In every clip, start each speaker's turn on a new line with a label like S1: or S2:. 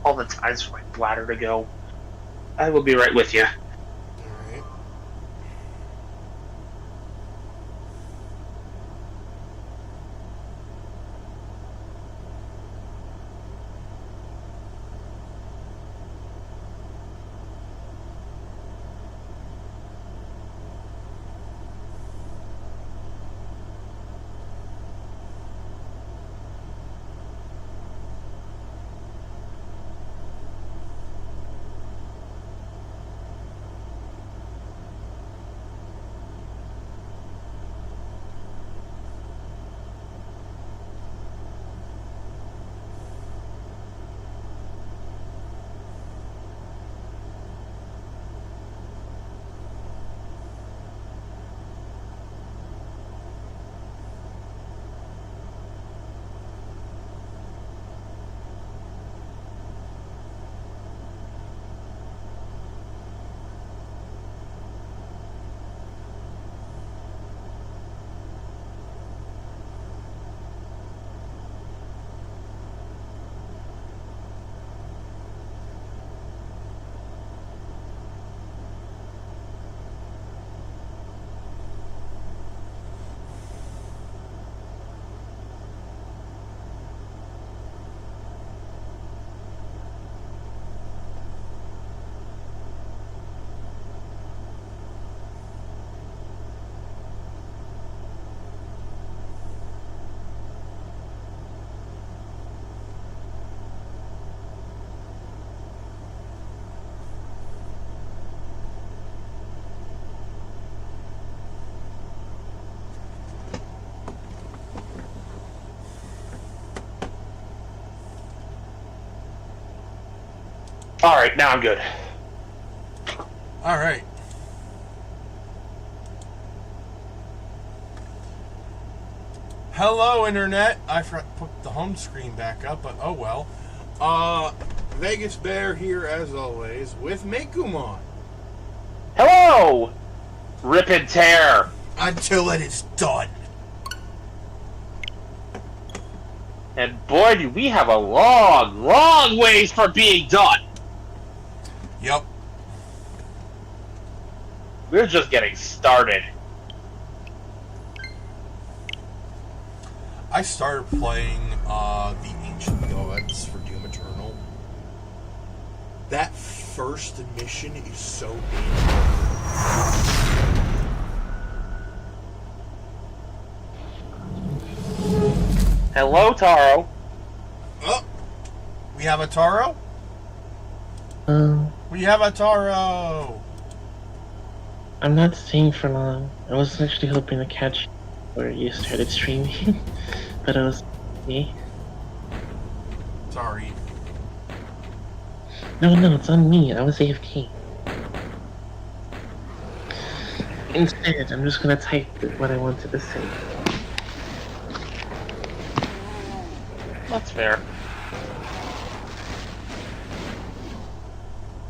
S1: all the times for my bladder to go. I will be right with you.
S2: Alright.
S1: Alright, now I'm good.
S2: Alright. Hello, Internet. I forgot to put the home screen back up, but oh well. Vegas Bear here, as always, with Mekumon.
S1: Hello! Rip and tear.
S2: Until it is done.
S1: And boy, do we have a long, long ways for being done.
S2: Yup.
S1: We're just getting started.
S2: I started playing the Ancient Gods for Doom Eternal. That first mission is so dangerous.
S1: Hello, Taro.
S2: Oh! We have a Taro?
S3: Um,
S2: We have a Taro!
S3: I'm not staying for long. I was actually hoping to catch you where you started streaming, but it was me.
S2: Sorry.
S3: No, it's on me. I was AFK. Instead, I'm just gonna type what I wanted to say.
S1: That's fair.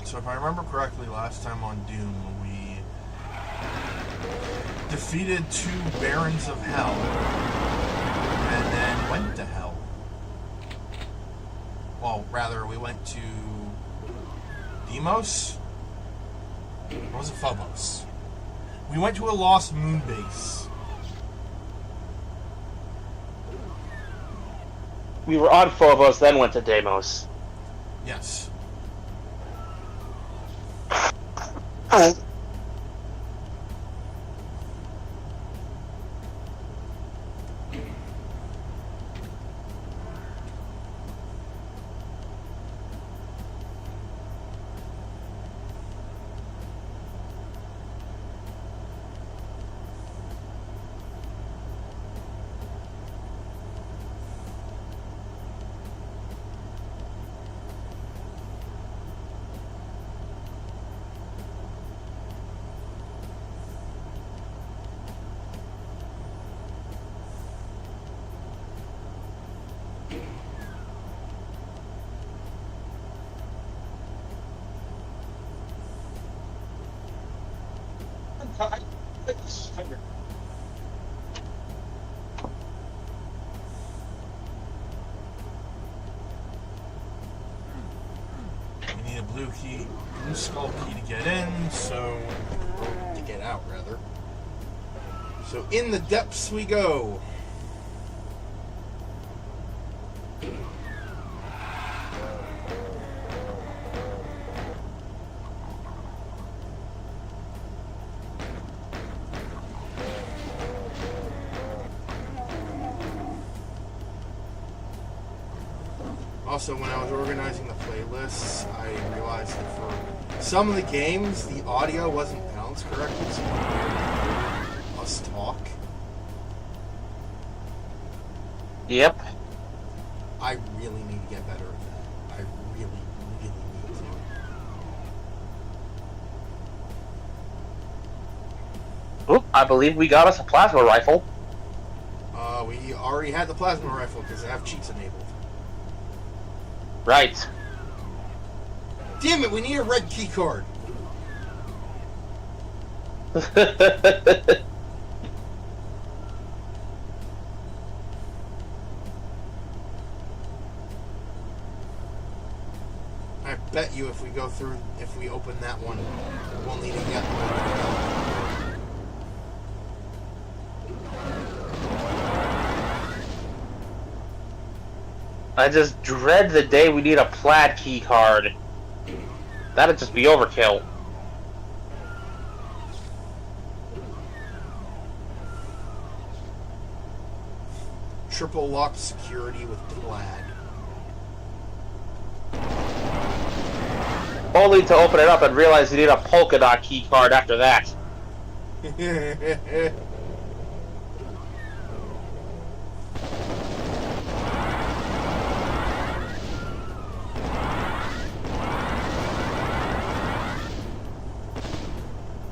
S2: So if I remember correctly, last time on Doom, we defeated 2 Barons of Hell, and then went to Hell. Well, rather, we went to Deimos? Or was it Phobos? We went to a lost moon base.
S1: We were on Phobos, then went to Deimos.
S2: Yes. blue skull key to get in, so... to get out, rather. So in the depths we go. Also, when I was organizing the playlists, I realized that for some of the games, the audio wasn't balanced correctly, so I could hear us talk.
S1: Yep.
S2: I really need to get better at that. I really, really need to.
S1: Oop, I believe we got us a plasma rifle.
S2: We already had the plasma rifle because I have cheats enabled.
S1: Right.
S2: Damn it, we need a red key card. I bet you if we go through, if we open that one, we'll need to get one.
S1: I just dread the day we need a plaid key card. That'd just be overkill.
S2: Triple lock security with plaid.
S1: Only to open it up and realize you need a polka dot key card after that.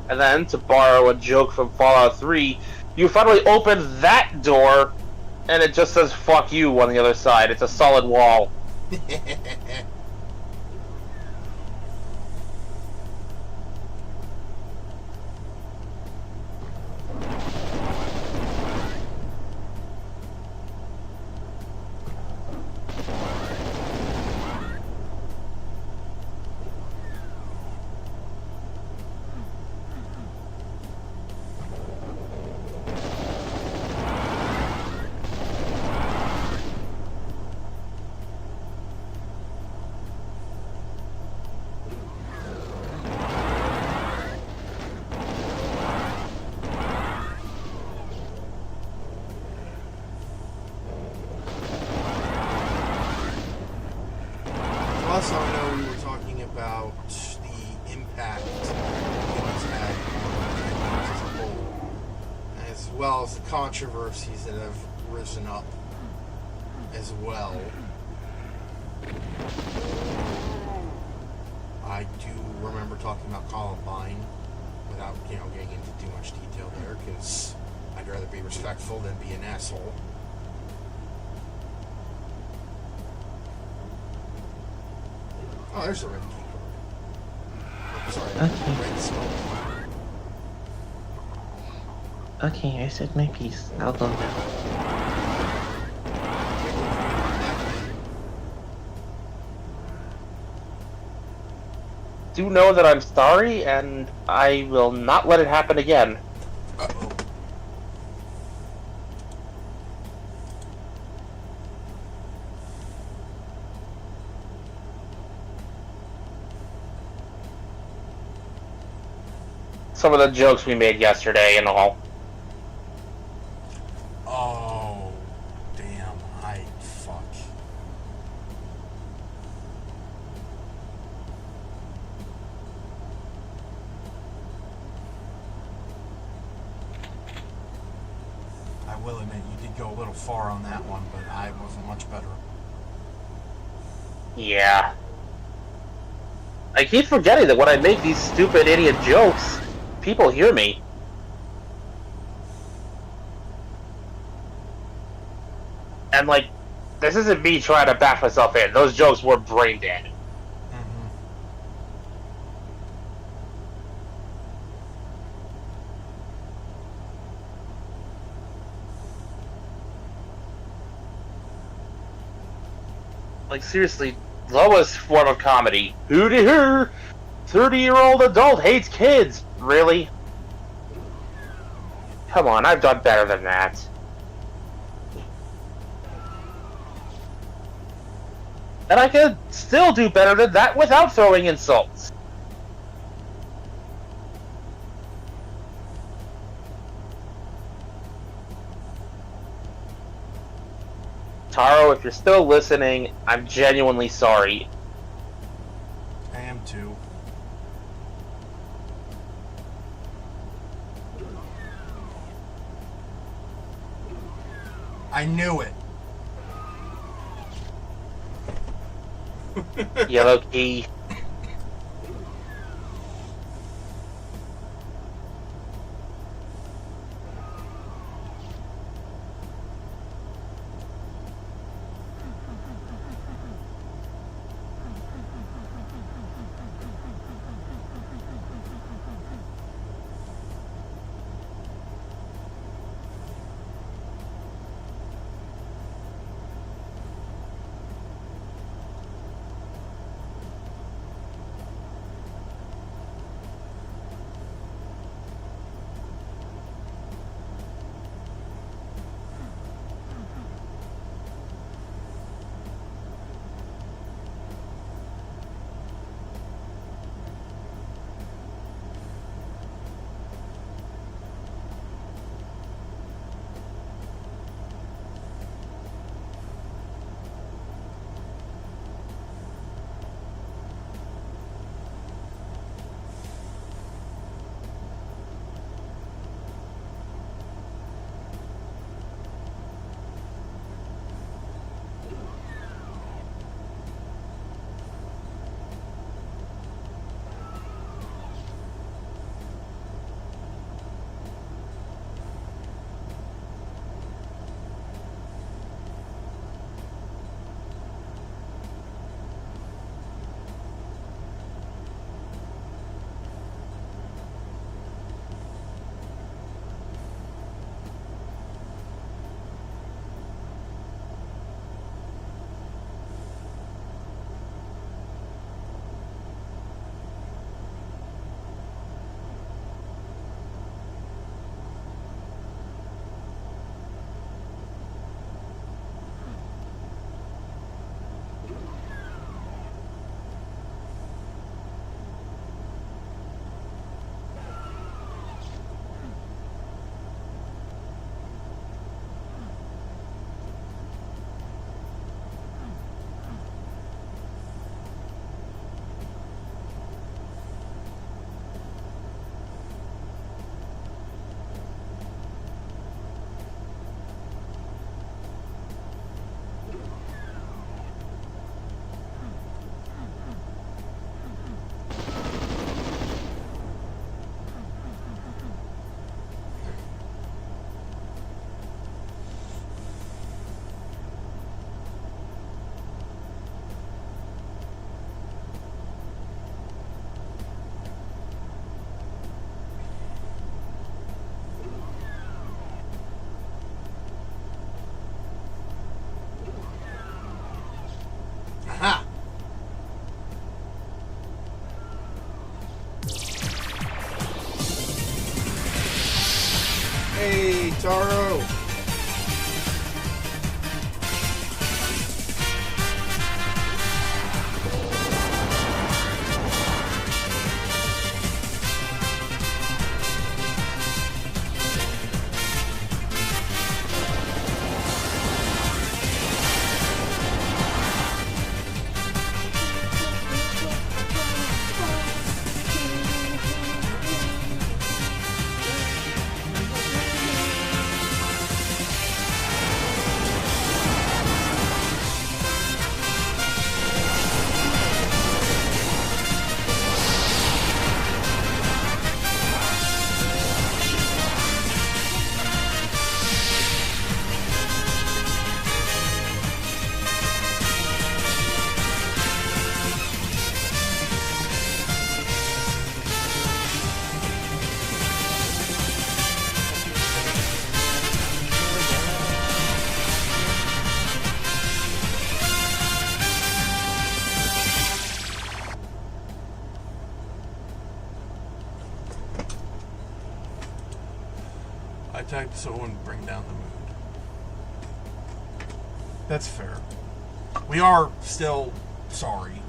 S1: And then, to borrow a joke from Fallout 3, you finally open that door, and it just says "fuck you" on the other side. It's a solid wall.
S2: Also, I know we were talking about the impact games had on games as a whole, as well as the controversies that have risen up as well. I do remember talking about Columbine without, getting into too much detail there, because I'd rather be respectful than be an asshole. Oh, there's a red key card. Oh, sorry,
S3: Okay.
S2: red skull.
S3: Okay, I said my piece. I'll go now.
S1: Do know that I'm sorry, and I will not let it happen again.
S2: Uh-oh.
S1: Some of the jokes we made yesterday and all.
S2: Oh, damn, fuck. I will admit, you did go a little far on that one, but I wasn't much better.
S1: Yeah. I keep forgetting that when I make these stupid idiot jokes, people hear me. And this isn't me trying to bash myself in. Those jokes were brain dead.
S2: Mm-hmm.
S1: Seriously, lowest form of comedy. Hooty hoo! 30-year-old adult hates kids. Really? Come on, I've done better than that. And I could still do better than that without throwing insults. Taro, if you're still listening, I'm genuinely sorry.
S2: I am too. I knew it.
S1: Yellow key.
S2: Aha! Hey, Taro! I typed so it wouldn't bring down the mood. That's fair. We are still sorry.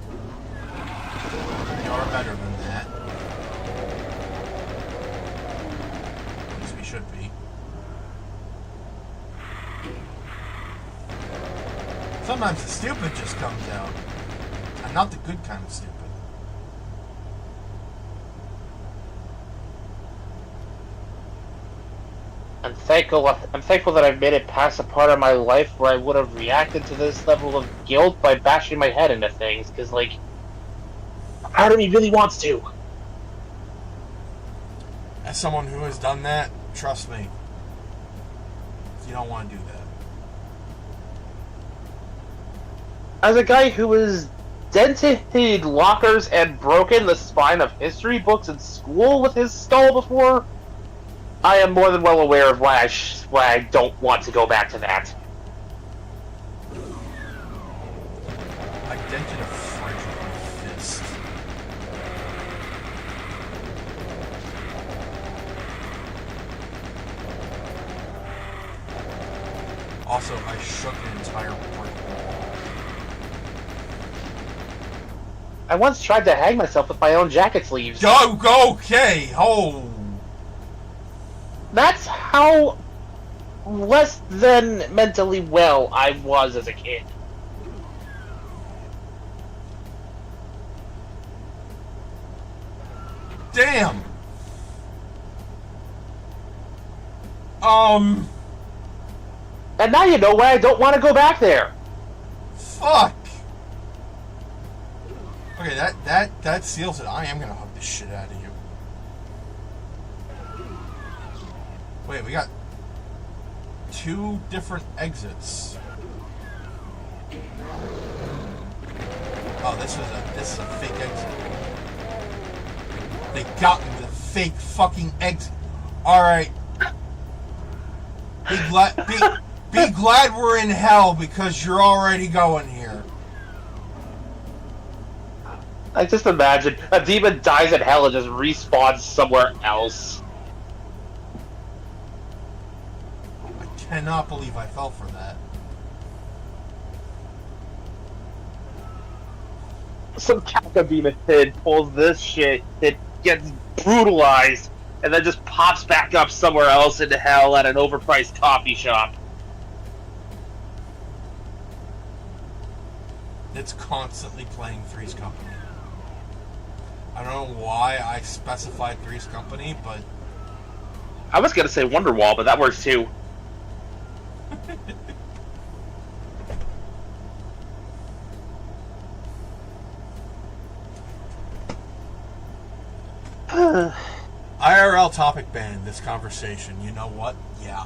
S2: We are better than that. At least we should be. Sometimes the stupid just comes out. And not the good kind of stupid.
S1: I'm thankful that I've made it past a part of my life where I would have reacted to this level of guilt by bashing my head into things, because, like, part of me really wants to.
S2: As someone who has done that, trust me, you don't want to do that.
S1: As a guy who has dented lockers and broken the spine of history books in school with his skull before, I am more than well aware of why I don't want to go back to that.
S2: I dented a fridge with my fist. Also, I shook an entire brick wall.
S1: I once tried to hang myself with my own jacket sleeves.
S2: Okay, oh.
S1: That's how less than mentally well I was as a kid.
S2: Damn.
S1: And now you know why I don't want to go back there.
S2: Fuck. Okay, that seals it. I am gonna hug the shit out of you. Wait, we got 2 different exits. Oh, this is a fake exit. They got me with a fake fucking exit. All right. Be glad we're in hell because you're already going here.
S1: I just imagine a demon dies in hell and just respawns somewhere else.
S2: I cannot believe I fell for that.
S1: Some Cacodemon kid pulls this shit that gets brutalized and then just pops back up somewhere else into hell at an overpriced coffee shop.
S2: It's constantly playing Three's Company. I don't know why I specified Three's Company, but
S1: I was gonna say Wonderwall, but that works too.
S2: IRL topic ban this conversation. You know what? Yeah.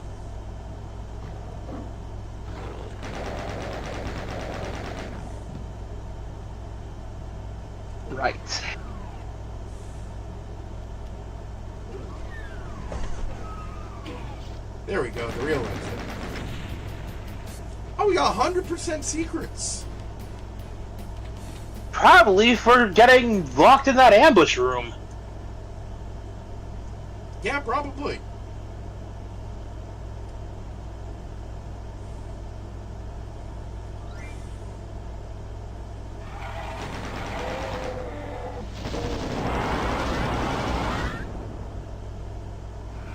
S1: Right.
S2: There we go, the real exit. Oh, we got 100% secrets.
S1: Probably for getting locked in that ambush room.
S2: Yeah, probably.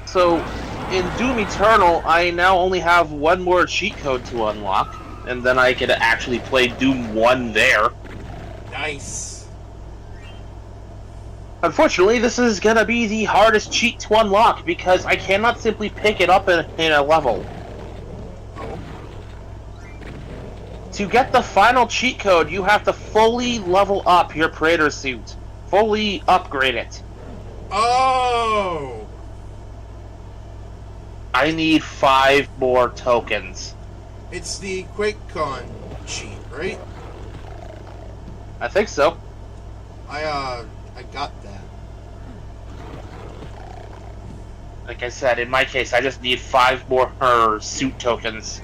S1: So, in Doom Eternal, I now only have one more cheat code to unlock, and then I can actually play Doom 1 there.
S2: Nice.
S1: Unfortunately, this is gonna be the hardest cheat to unlock, because I cannot simply pick it up in a level.
S2: Oh.
S1: To get the final cheat code, you have to fully level up your Praetor suit. Fully upgrade it.
S2: Oh!
S1: I need 5 more tokens.
S2: It's the QuakeCon cheat, right?
S1: I think so.
S2: I got that.
S1: Like I said, in my case, I just need 5 more suit tokens.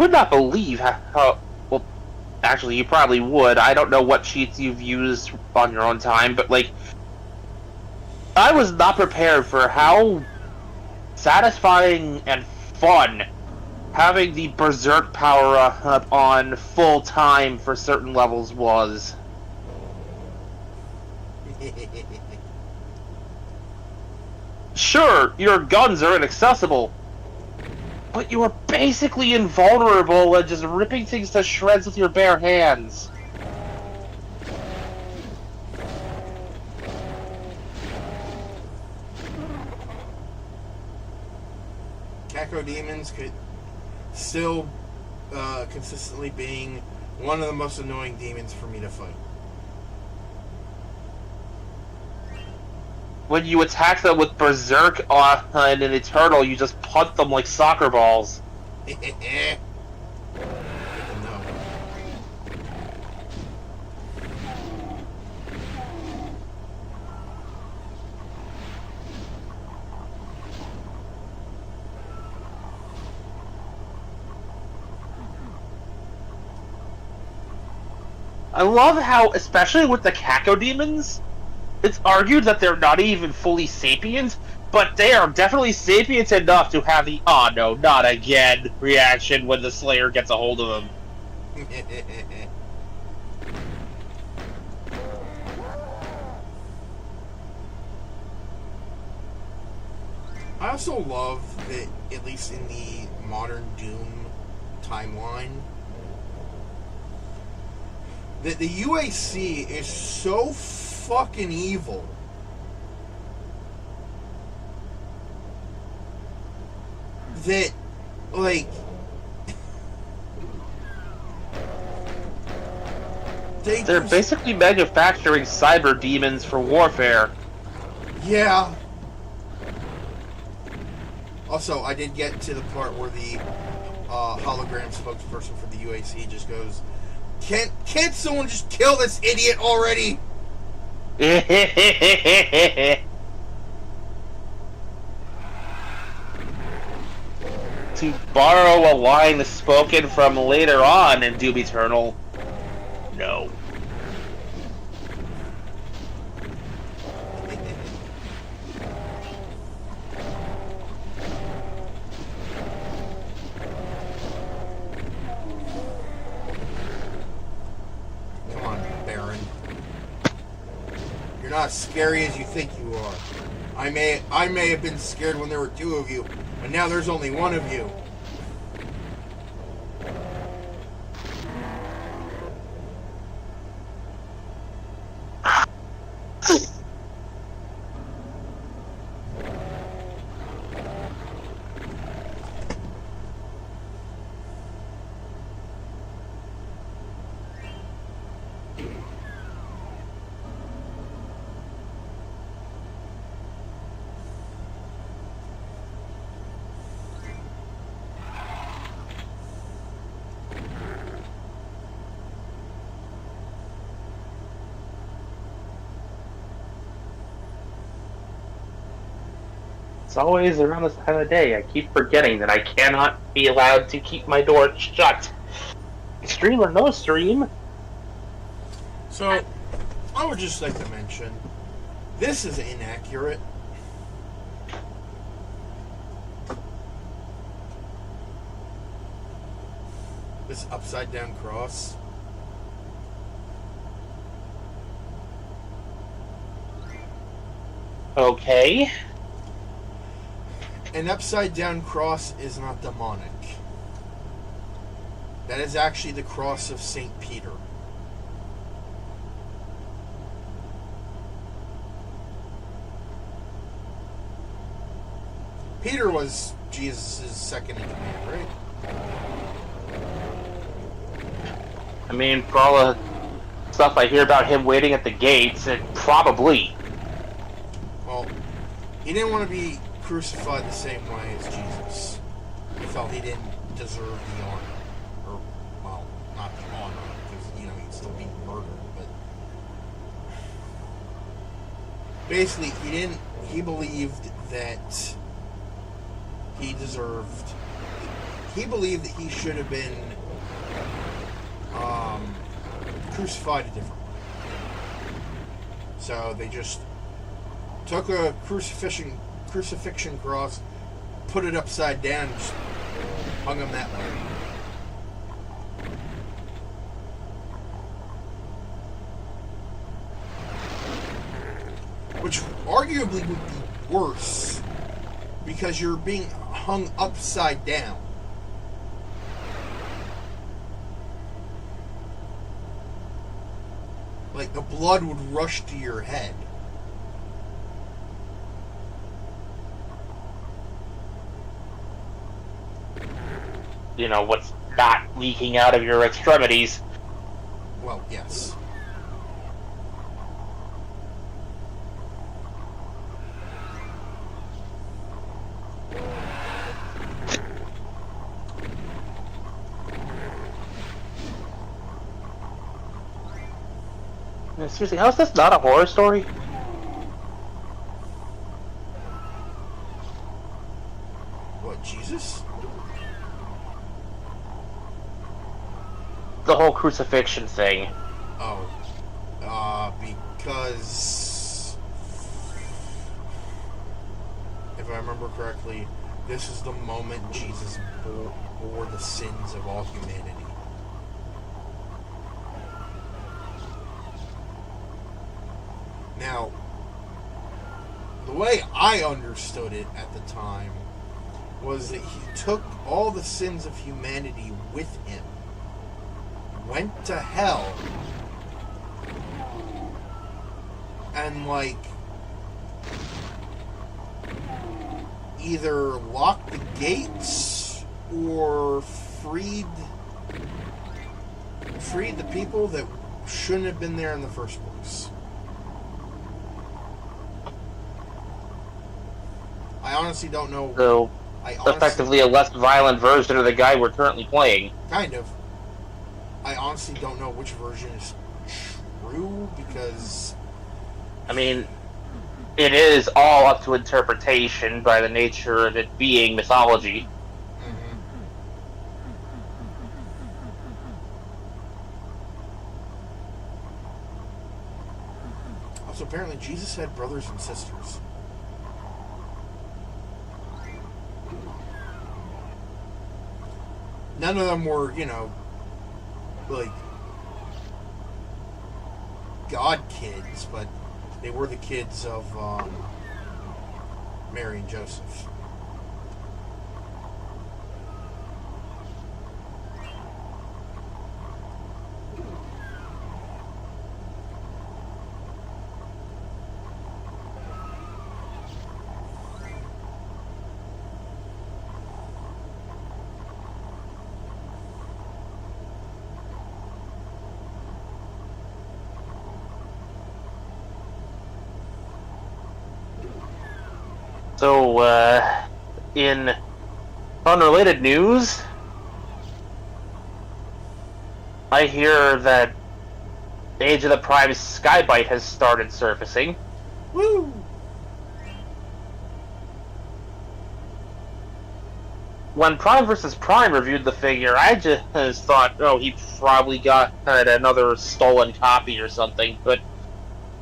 S1: would not believe how well, actually, you probably would. I don't know what cheats you've used on your own time, but, like, I was not prepared for how satisfying and fun having the Berserk power-up on full time for certain levels was. Sure, your guns are inaccessible, but you are basically invulnerable and just ripping things to shreds with your bare hands.
S2: Cacodemons could still consistently being one of the most annoying demons for me to fight.
S1: When you attack them with Berserk and an Eternal, you just punt them like soccer balls.
S2: No.
S1: I love how, especially with the Cacodemons, it's argued that they're not even fully sapient, but they are definitely sapient enough to have the "oh no, not again" reaction when the Slayer gets a hold of them.
S2: I also love that, at least in the modern Doom timeline, that the UAC is so fucking evil that, like,
S1: they're basically manufacturing cyber demons for warfare.
S2: Yeah. Also, I did get to the part where the hologram spokesperson for the UAC just goes, Can't someone just kill this idiot already?
S1: To borrow a line spoken from later on in Doom Eternal, no.
S2: Come on, Baron. You're not as scary as you think you are. I may have been scared when there were two of you, but now there's only one of you.
S1: It's always around this time of day. I keep forgetting that I cannot be allowed to keep my door shut. Stream or no stream.
S2: So, I would just like to mention, this is inaccurate. This upside down cross.
S1: Okay.
S2: An upside down cross is not demonic. That is actually the cross of St. Peter. Peter was Jesus' second in command, right?
S1: I mean, for all the stuff I hear about him waiting at the gates, it probably.
S2: Well, he didn't want to be crucified the same way as Jesus. He felt he didn't deserve the honor. Or, well, not the honor, because, you know, he'd still be murdered, but... Basically, he believed that he deserved... he believed that he should have been crucified a different way. So they just took a crucifixion cross, put it upside down, and just hung him that way. Which arguably would be worse, because you're being hung upside down. Like, the blood would rush to your head.
S1: You know, what's not leaking out of your extremities.
S2: Well, yes.
S1: Seriously, how is this not a horror story?
S2: What, Jesus?
S1: The whole crucifixion thing.
S2: Oh. Because... if I remember correctly, this is the moment Jesus bore the sins of all humanity. Now, the way I understood it at the time was that he took all the sins of humanity with him, went to hell, and, like, either locked the gates or freed the people that shouldn't have been there in the first place. I honestly don't know.
S1: So, effectively a less violent version of the guy we're currently playing.
S2: Kind of. I honestly don't know which version is true, because...
S1: I mean, it is all up to interpretation by the nature of it being mythology.
S2: Also, apparently Jesus had brothers and sisters. None of them were, you know, like, God kids, but they were the kids of Mary and Joseph.
S1: So, in unrelated news, I hear that Age of the Prime Skybite has started surfacing.
S2: Woo!
S1: When Prime vs. Prime reviewed the figure, I just thought, oh, he probably got another stolen copy or something, but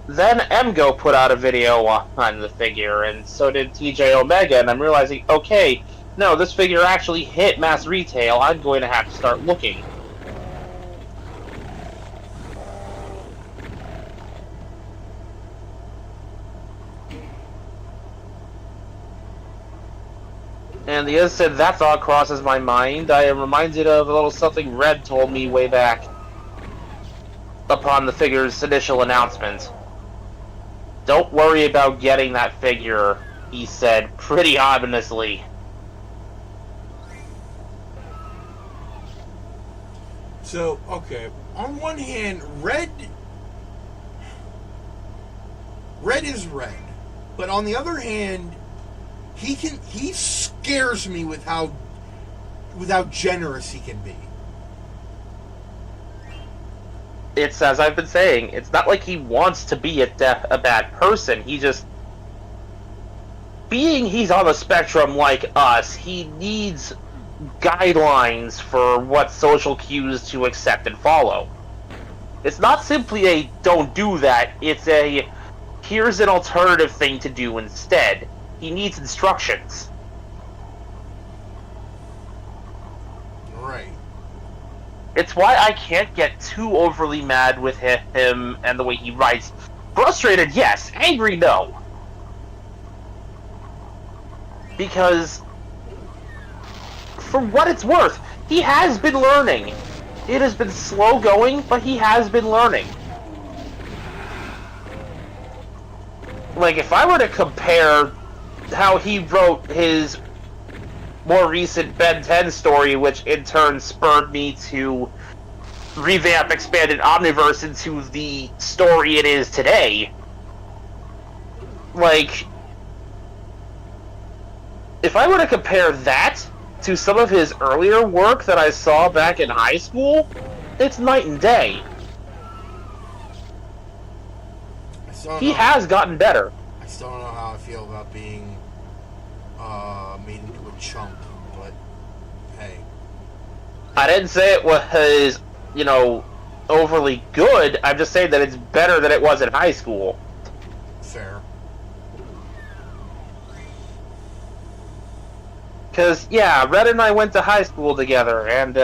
S1: then Emgo put out a video on the figure, and so did TJ Omega, and I'm realizing, okay, no, this figure actually hit mass retail. I'm going to have to start looking. And the instant that thought crosses my mind, I am reminded of a little something Red told me way back upon the figure's initial announcement. Don't worry about getting that figure, he said, pretty ominously.
S2: So, okay, on one hand, Red is Red, but on the other hand, he scares me with how generous he can be.
S1: It's, as I've been saying, it's not like he wants to be a bad person. He just... being he's on the spectrum like us, he needs guidelines for what social cues to accept and follow. It's not simply a don't do that, it's a here's an alternative thing to do instead. He needs instructions.
S2: Right.
S1: It's why I can't get too overly mad with him and the way he writes. Frustrated, yes. Angry, no. Because, for what it's worth, he has been learning. It has been slow going, but he has been learning. Like, if I were to compare how he wrote his more recent Ben 10 story, which in turn spurred me to revamp Expanded Omniverse into the story it is today, like, if I were to compare that to some of his earlier work that I saw back in high school, it's night and day. He has gotten better.
S2: I still don't know how I feel about being made into a chump, but hey.
S1: I didn't say it was, you know, overly good. I'm just saying that it's better than it was in high school.
S2: Fair.
S1: Because, yeah, Red and I went to high school together, and,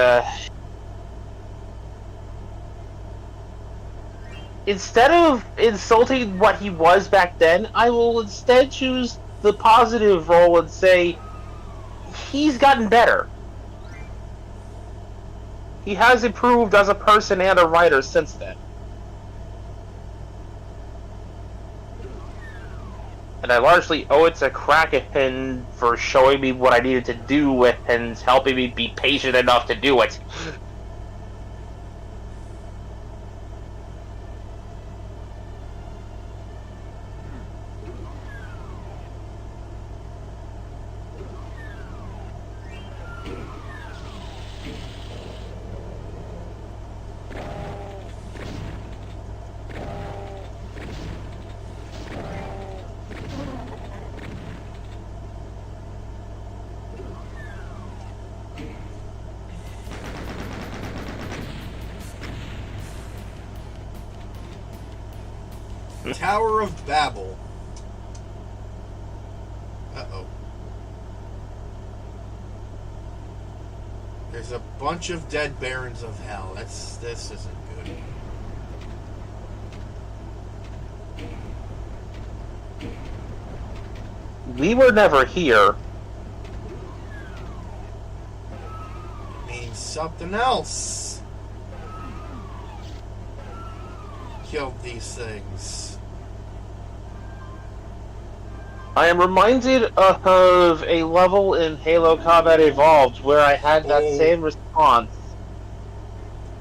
S1: instead of insulting what he was back then, I will instead choose the positive role and say, he's gotten better. He has improved as a person and a writer since then. And I largely owe it to Kraken for showing me what I needed to do and helping me be patient enough to do it.
S2: Tower of Babel. Uh-oh. There's a bunch of dead barons of hell. This isn't good.
S1: We were never here.
S2: Means something else. Killed these things.
S1: I am reminded of a level in Halo Combat Evolved where I had that same response.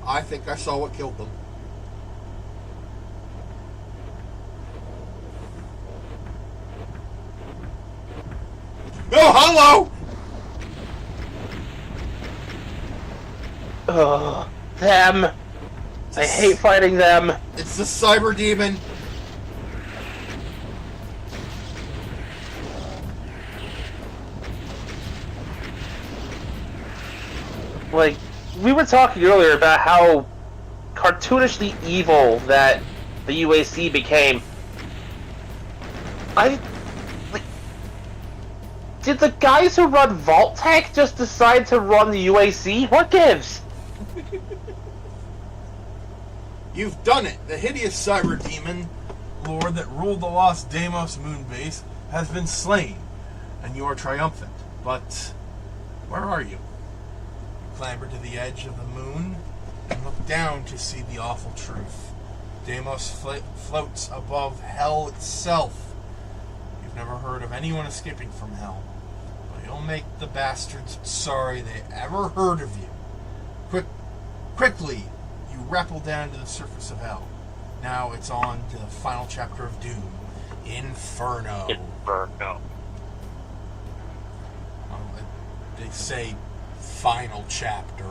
S2: I think I saw what killed them. Oh, hello!
S1: Ugh, them. I hate fighting them.
S2: It's the Cyber Demon.
S1: Like, we were talking earlier about how cartoonishly evil that the UAC became. Did the guys who run Vault-Tec just decide to run the UAC? What gives?
S2: You've done it! The hideous Cyber Demon Lord that ruled the lost Deimos moonbase has been slain, and you are triumphant. But where are you? You clamber to the edge of the moon and look down to see the awful truth. Deimos floats above hell itself. You've never heard of anyone escaping from hell, but you'll make the bastards sorry they ever heard of you. Quickly, you rappel down to the surface of hell. Now it's on to the final chapter of Doom, Inferno.
S1: Inferno.
S2: They say final chapter,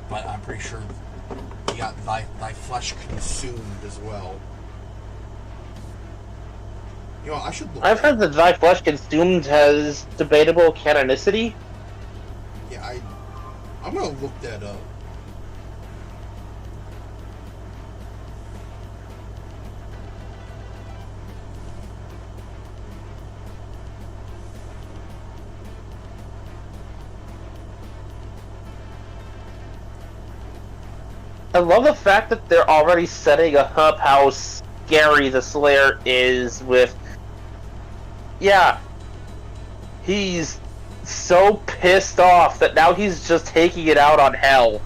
S2: but I'm pretty sure you got thy flesh consumed as well. You know, I should look.
S1: I've heard that Thy Flesh Consumed has debatable canonicity.
S2: Yeah, I'm gonna look that up.
S1: I love the fact that they're already setting up how scary the Slayer is with... Yeah. He's so pissed off that now he's just taking it out on Hell.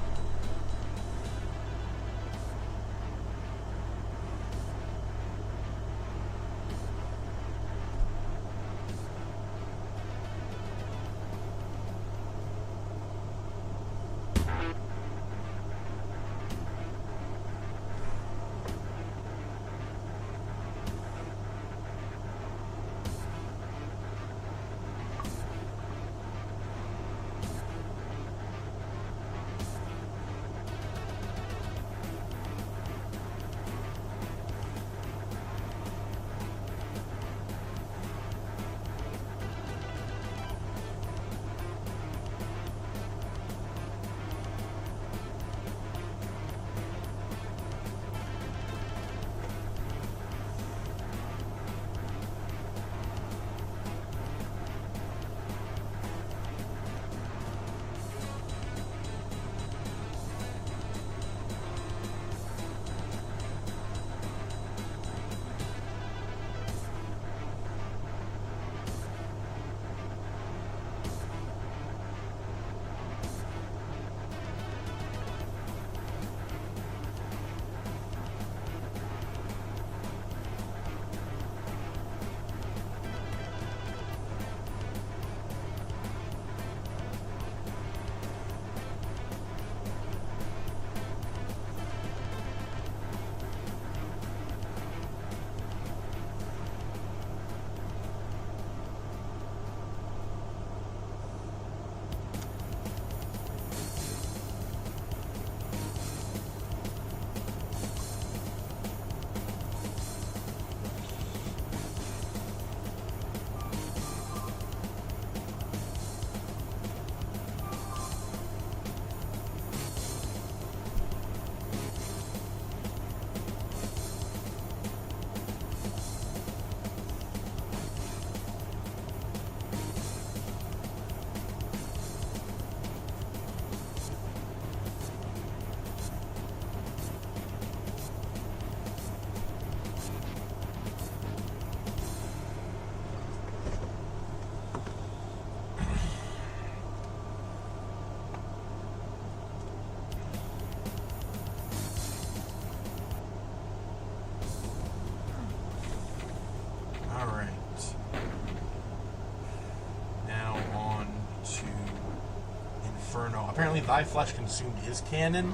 S2: Apparently, Thy Flesh Consumed is canon.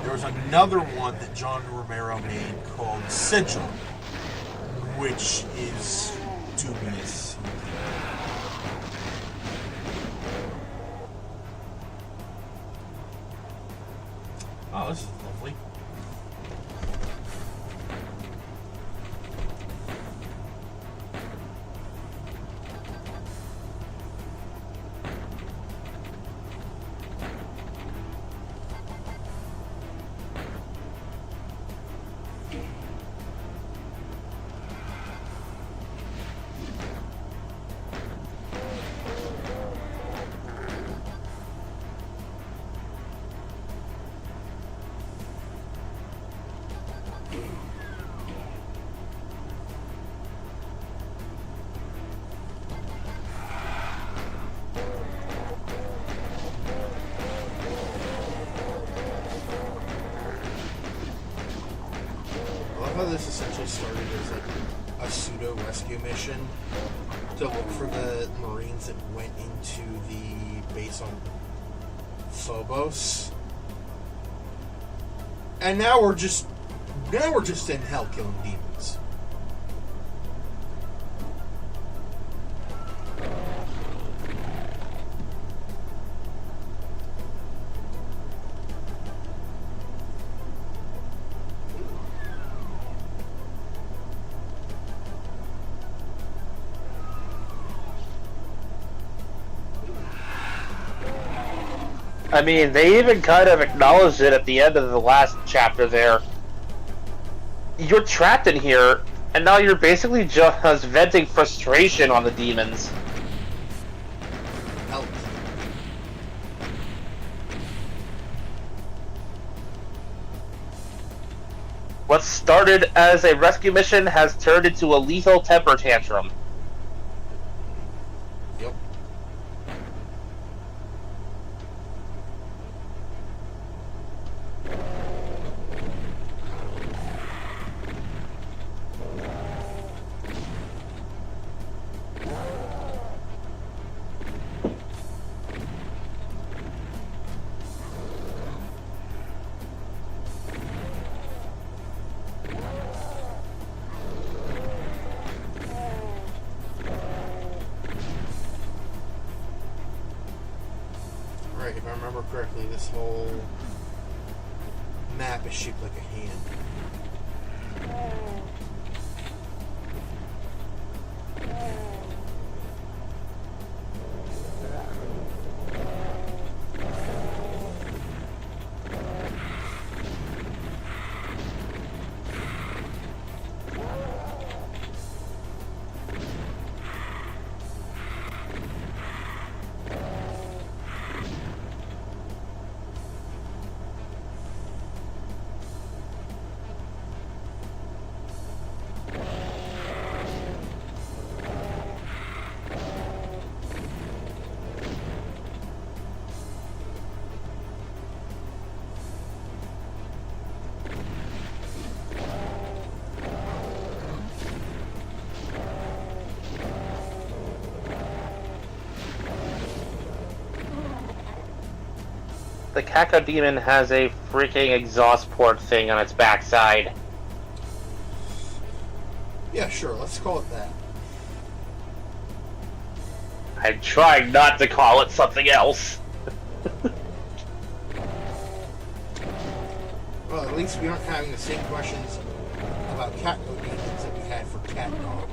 S2: There was another one that John Romero made called Sigil, which is dubious. Oh, this is lovely. This essentially started as like a pseudo rescue mission to look for the Marines that went into the base on Phobos, and now we're just in hell killing demons.
S1: I mean, they even kind of acknowledged it at the end of the last chapter there. You're trapped in here, and now you're basically just venting frustration on the demons.
S2: Help.
S1: What started as a rescue mission has turned into a lethal temper tantrum.
S2: Yep. Right, if I remember correctly, this whole map is shaped like a hand.
S1: The Cacodemon has a freaking exhaust port thing on its backside.
S2: Yeah, sure, let's call it that.
S1: I'm trying not to call it something else.
S2: Well, at least we aren't having the same questions about cat demons that we had for cat dog.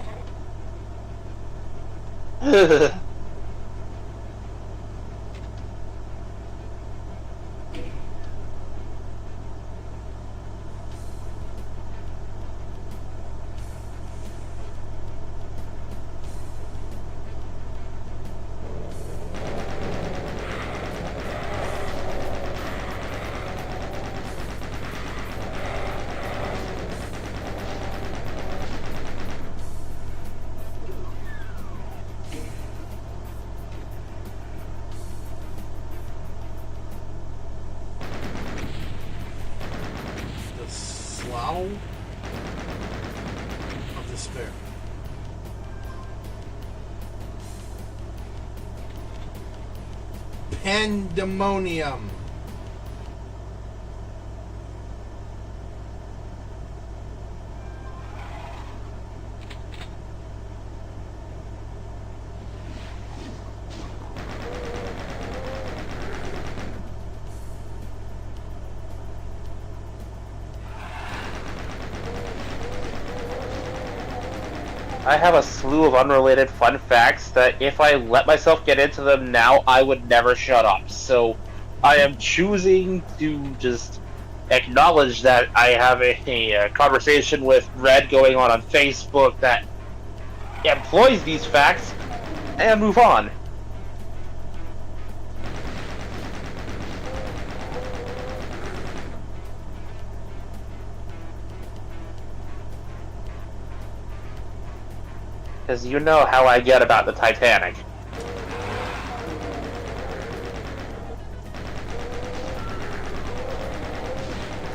S2: The Slough of Despair. Pandemonium.
S1: I have a slew of unrelated fun facts that if I let myself get into them now, I would never shut up. So I am choosing to just acknowledge that I have a conversation with Red going on Facebook that employs these facts and move on. Because you know how I get about the Titanic.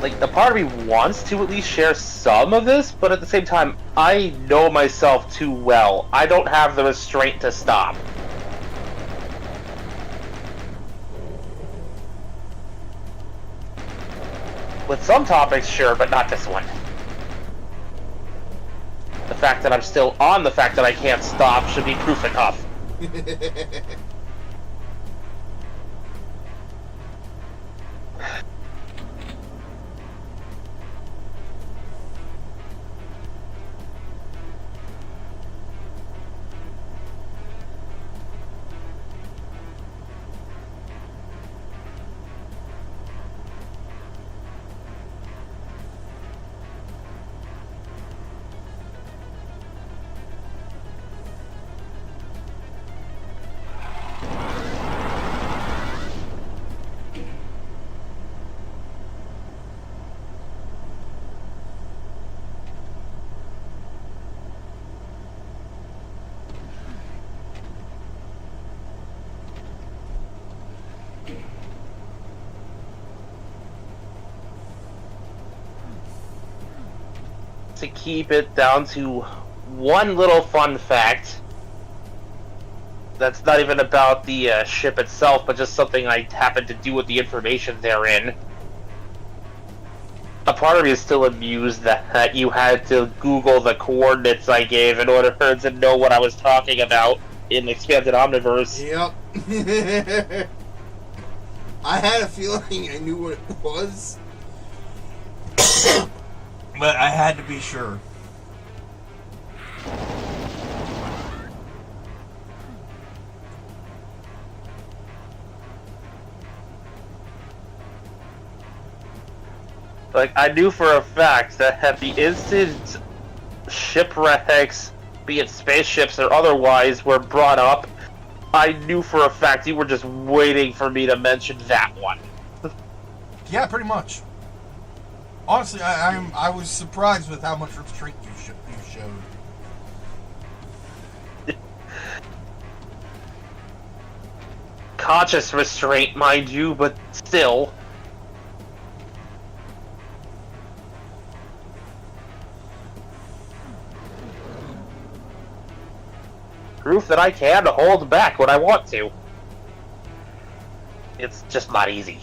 S1: Like, the part of me wants to at least share some of this, but at the same time, I know myself too well. I don't have the restraint to stop. With some topics, sure, but not this one. The fact that I'm still on the fact that I can't stop should be proof enough. to keep it down to one little fun fact that's not even about the ship itself, but just something I happened to do with the information therein. A part of me is still amused that you had to Google the coordinates I gave in order to know what I was talking about in Expanded Omniverse.
S2: Yep. I had a feeling I knew what it was, but I had to be sure.
S1: Like, I knew for a fact that at the instant shipwrecks, be it spaceships or otherwise, were brought up, I knew for a fact you were just waiting for me to mention that one.
S2: Yeah, pretty much. Honestly, I was surprised with how much restraint you showed.
S1: Conscious restraint, mind you, but still. Proof that I can hold back when I want to. It's just not easy.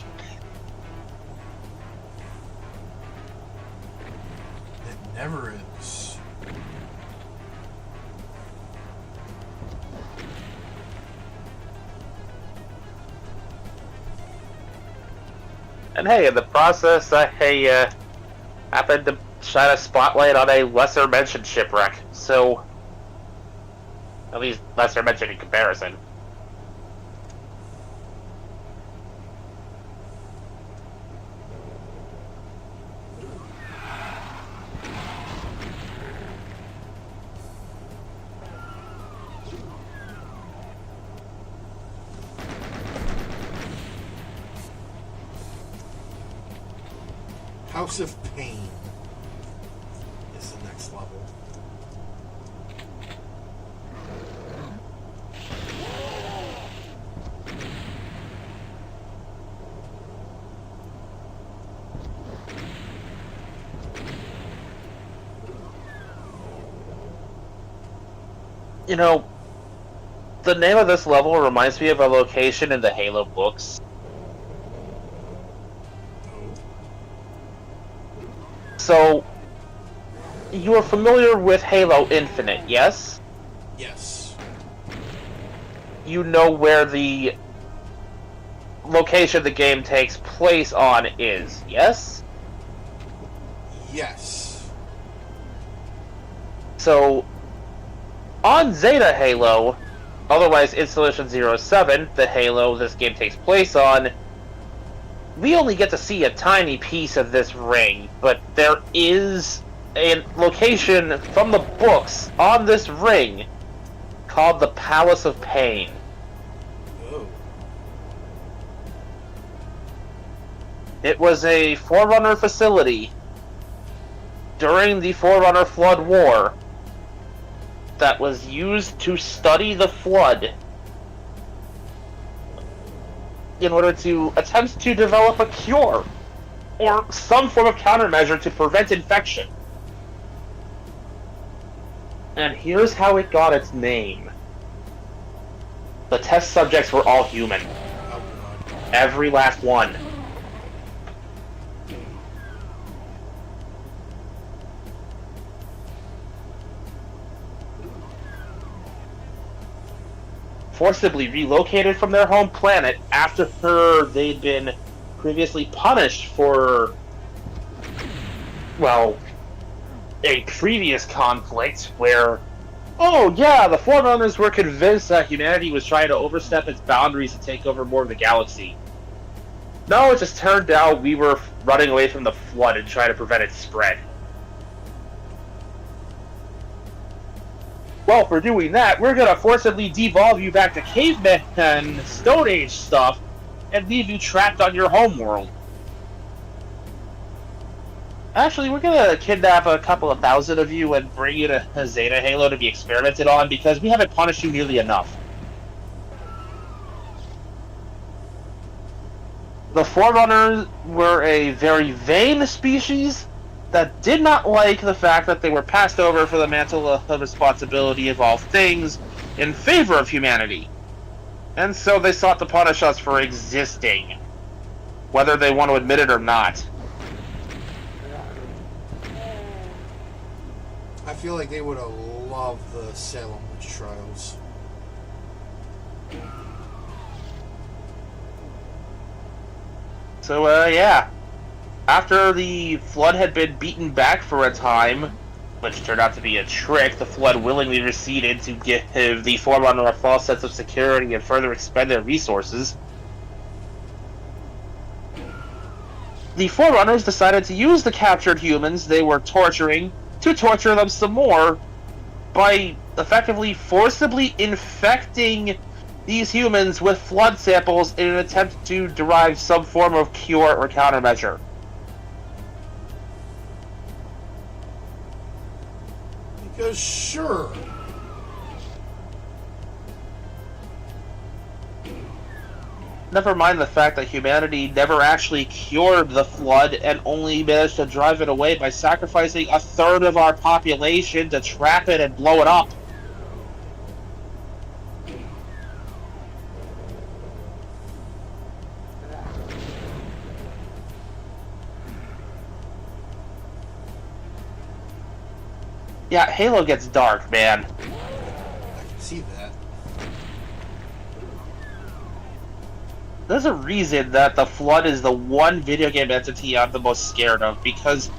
S2: It never is.
S1: And hey, in the process, I happened to shine a spotlight on a lesser mentioned shipwreck, so at least lesser mentioned in comparison.
S2: House of Pain is the next level.
S1: You know, the name of this level reminds me of a location in the Halo books. So, you are familiar with Halo Infinite, yes?
S2: Yes.
S1: You know where the location the game takes place on is, yes?
S2: Yes.
S1: So, on Zeta Halo, otherwise Installation 07, the Halo this game takes place on, we only get to see a tiny piece of this ring, but there is a location from the books on this ring called the Palace of Pain.
S2: Oh.
S1: It was a Forerunner facility during the Forerunner Flood War that was used to study the Flood in order to attempt to develop a cure or some form of countermeasure to prevent infection. And here's how it got its name. The test subjects were all human.
S2: Oh, God.
S1: Every last one. Forcibly relocated from their home planet after they'd been previously punished for, well, a previous conflict where, oh yeah, the Forerunners were convinced that humanity was trying to overstep its boundaries and take over more of the galaxy. No, it just turned out we were running away from the Flood and trying to prevent its spread. Well, for doing that, we're gonna forcibly devolve you back to caveman and Stone Age stuff and leave you trapped on your homeworld. Actually, we're gonna kidnap a couple of thousand of you and bring you to Zeta Halo to be experimented on because we haven't punished you nearly enough. The Forerunners were a very vain species that did not like the fact that they were passed over for the mantle of responsibility of all things in favor of humanity. And so they sought to punish us for existing, whether they want to admit it or not.
S2: I feel like they would have loved the Salem witch trials.
S1: So, yeah. After the Flood had been beaten back for a time, which turned out to be a trick, the Flood willingly receded to give the Forerunner a false sense of security and further expend their resources. The Forerunners decided to use the captured humans they were torturing to torture them some more by effectively forcibly infecting these humans with Flood samples in an attempt to derive some form of cure or countermeasure.
S2: Because sure.
S1: Never mind the fact that humanity never actually cured the Flood and only managed to drive it away by sacrificing a third of our population to trap it and blow it up. Yeah, Halo gets dark, man.
S2: I can see that.
S1: There's a reason that the Flood is the one video game entity I'm the most scared of, because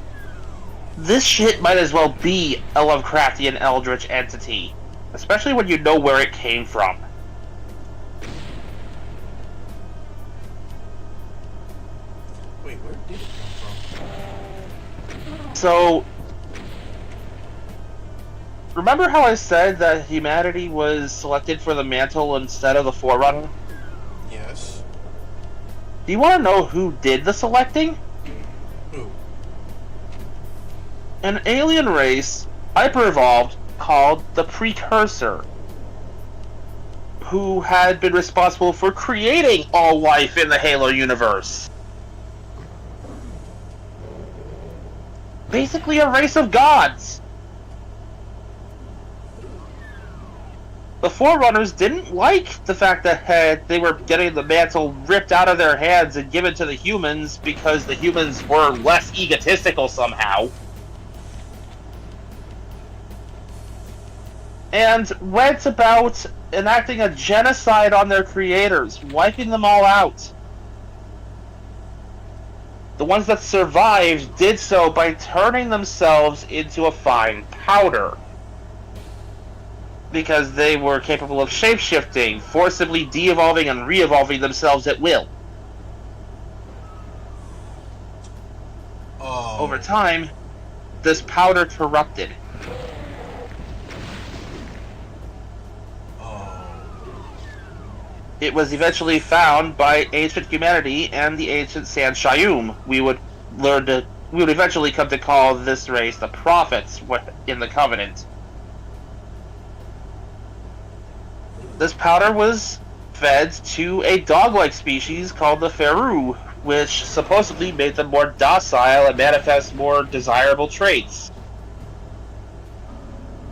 S1: this shit might as well be a Lovecraftian eldritch entity, especially when you know where it came from.
S2: Wait, where did it come from?
S1: So, remember how I said that humanity was selected for the mantle instead of the Forerunner?
S2: Yes.
S1: Do you want to know who did the selecting?
S2: Who?
S1: An alien race, hyper-evolved, called the Precursor, who had been responsible for creating all life in the Halo universe. Basically a race of gods. The Forerunners didn't like the fact that they were getting the mantle ripped out of their hands and given to the humans because the humans were less egotistical somehow. And went about enacting a genocide on their creators, wiping them all out. The ones that survived did so by turning themselves into a fine powder, because they were capable of shape-shifting, forcibly de-evolving and re-evolving themselves at will.
S2: Oh.
S1: Over time, this powder corrupted.
S2: Oh.
S1: It was eventually found by ancient humanity and the ancient San Shayum. We would eventually come to call this race the Prophets in the Covenant. This powder was fed to a dog-like species called the Feru, which supposedly made them more docile and manifest more desirable traits.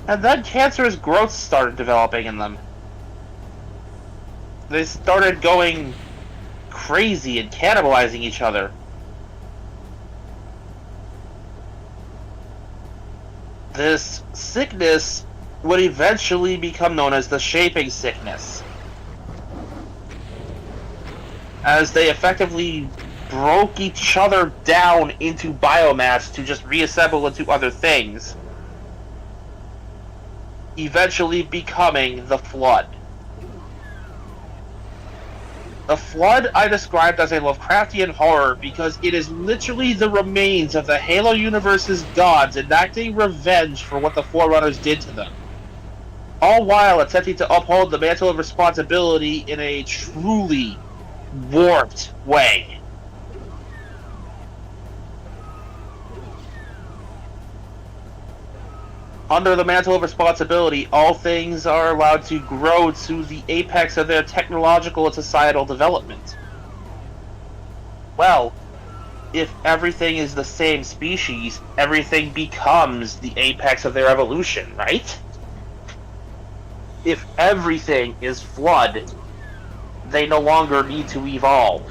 S1: And then cancerous growths started developing in them. They started going crazy and cannibalizing each other. This sickness would eventually become known as the Shaping Sickness, as they effectively broke each other down into biomass to just reassemble into other things, eventually becoming the Flood. The Flood I described as a Lovecraftian horror because it is literally the remains of the Halo universe's gods enacting revenge for what the Forerunners did to them, all while attempting to uphold the mantle of responsibility in a truly warped way. Under the mantle of responsibility, all things are allowed to grow to the apex of their technological and societal development. Well, if everything is the same species, everything becomes the apex of their evolution, right? If everything is flood, they no longer need to evolve.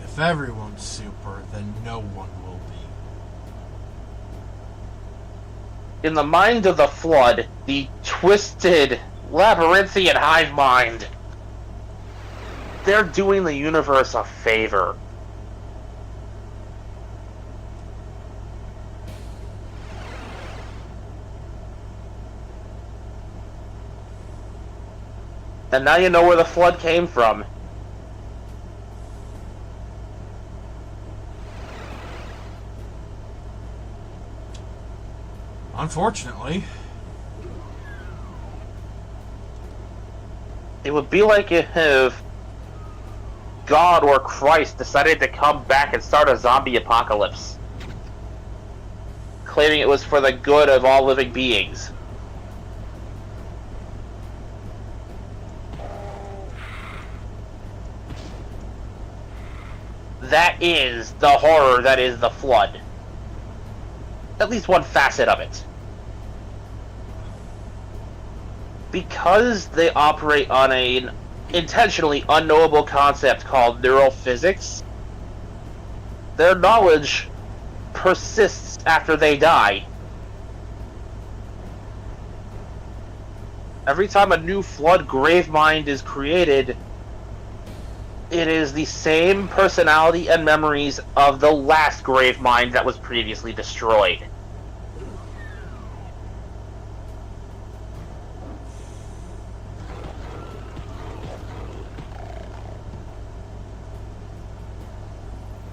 S2: If everyone's super, then no one will be.
S1: In the mind of the flood, the twisted, labyrinthian hive mind, they're doing the universe a favor. And now you know where the flood came from.
S2: Unfortunately.
S1: It would be like if God or Christ decided to come back and start a zombie apocalypse, claiming it was for the good of all living beings. That is the horror that is the flood. At least one facet of it. Because they operate on an intentionally unknowable concept called neurophysics, their knowledge persists after they die. Every time a new flood grave mind is created, it is the same personality and memories of the last grave mind that was previously destroyed.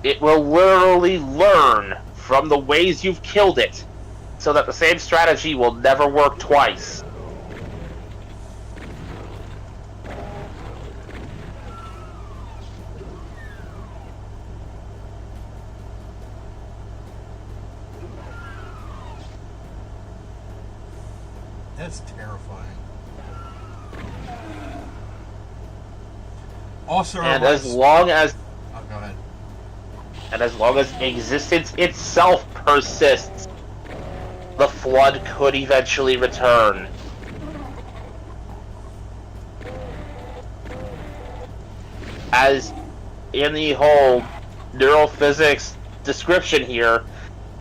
S1: It will literally learn from the ways you've killed it, so that the same strategy will never work twice.
S2: That's terrifying. Also,
S1: And as long as
S2: oh, go ahead.
S1: And as long as existence itself persists, the flood could eventually return. As in the whole neurophysics description here,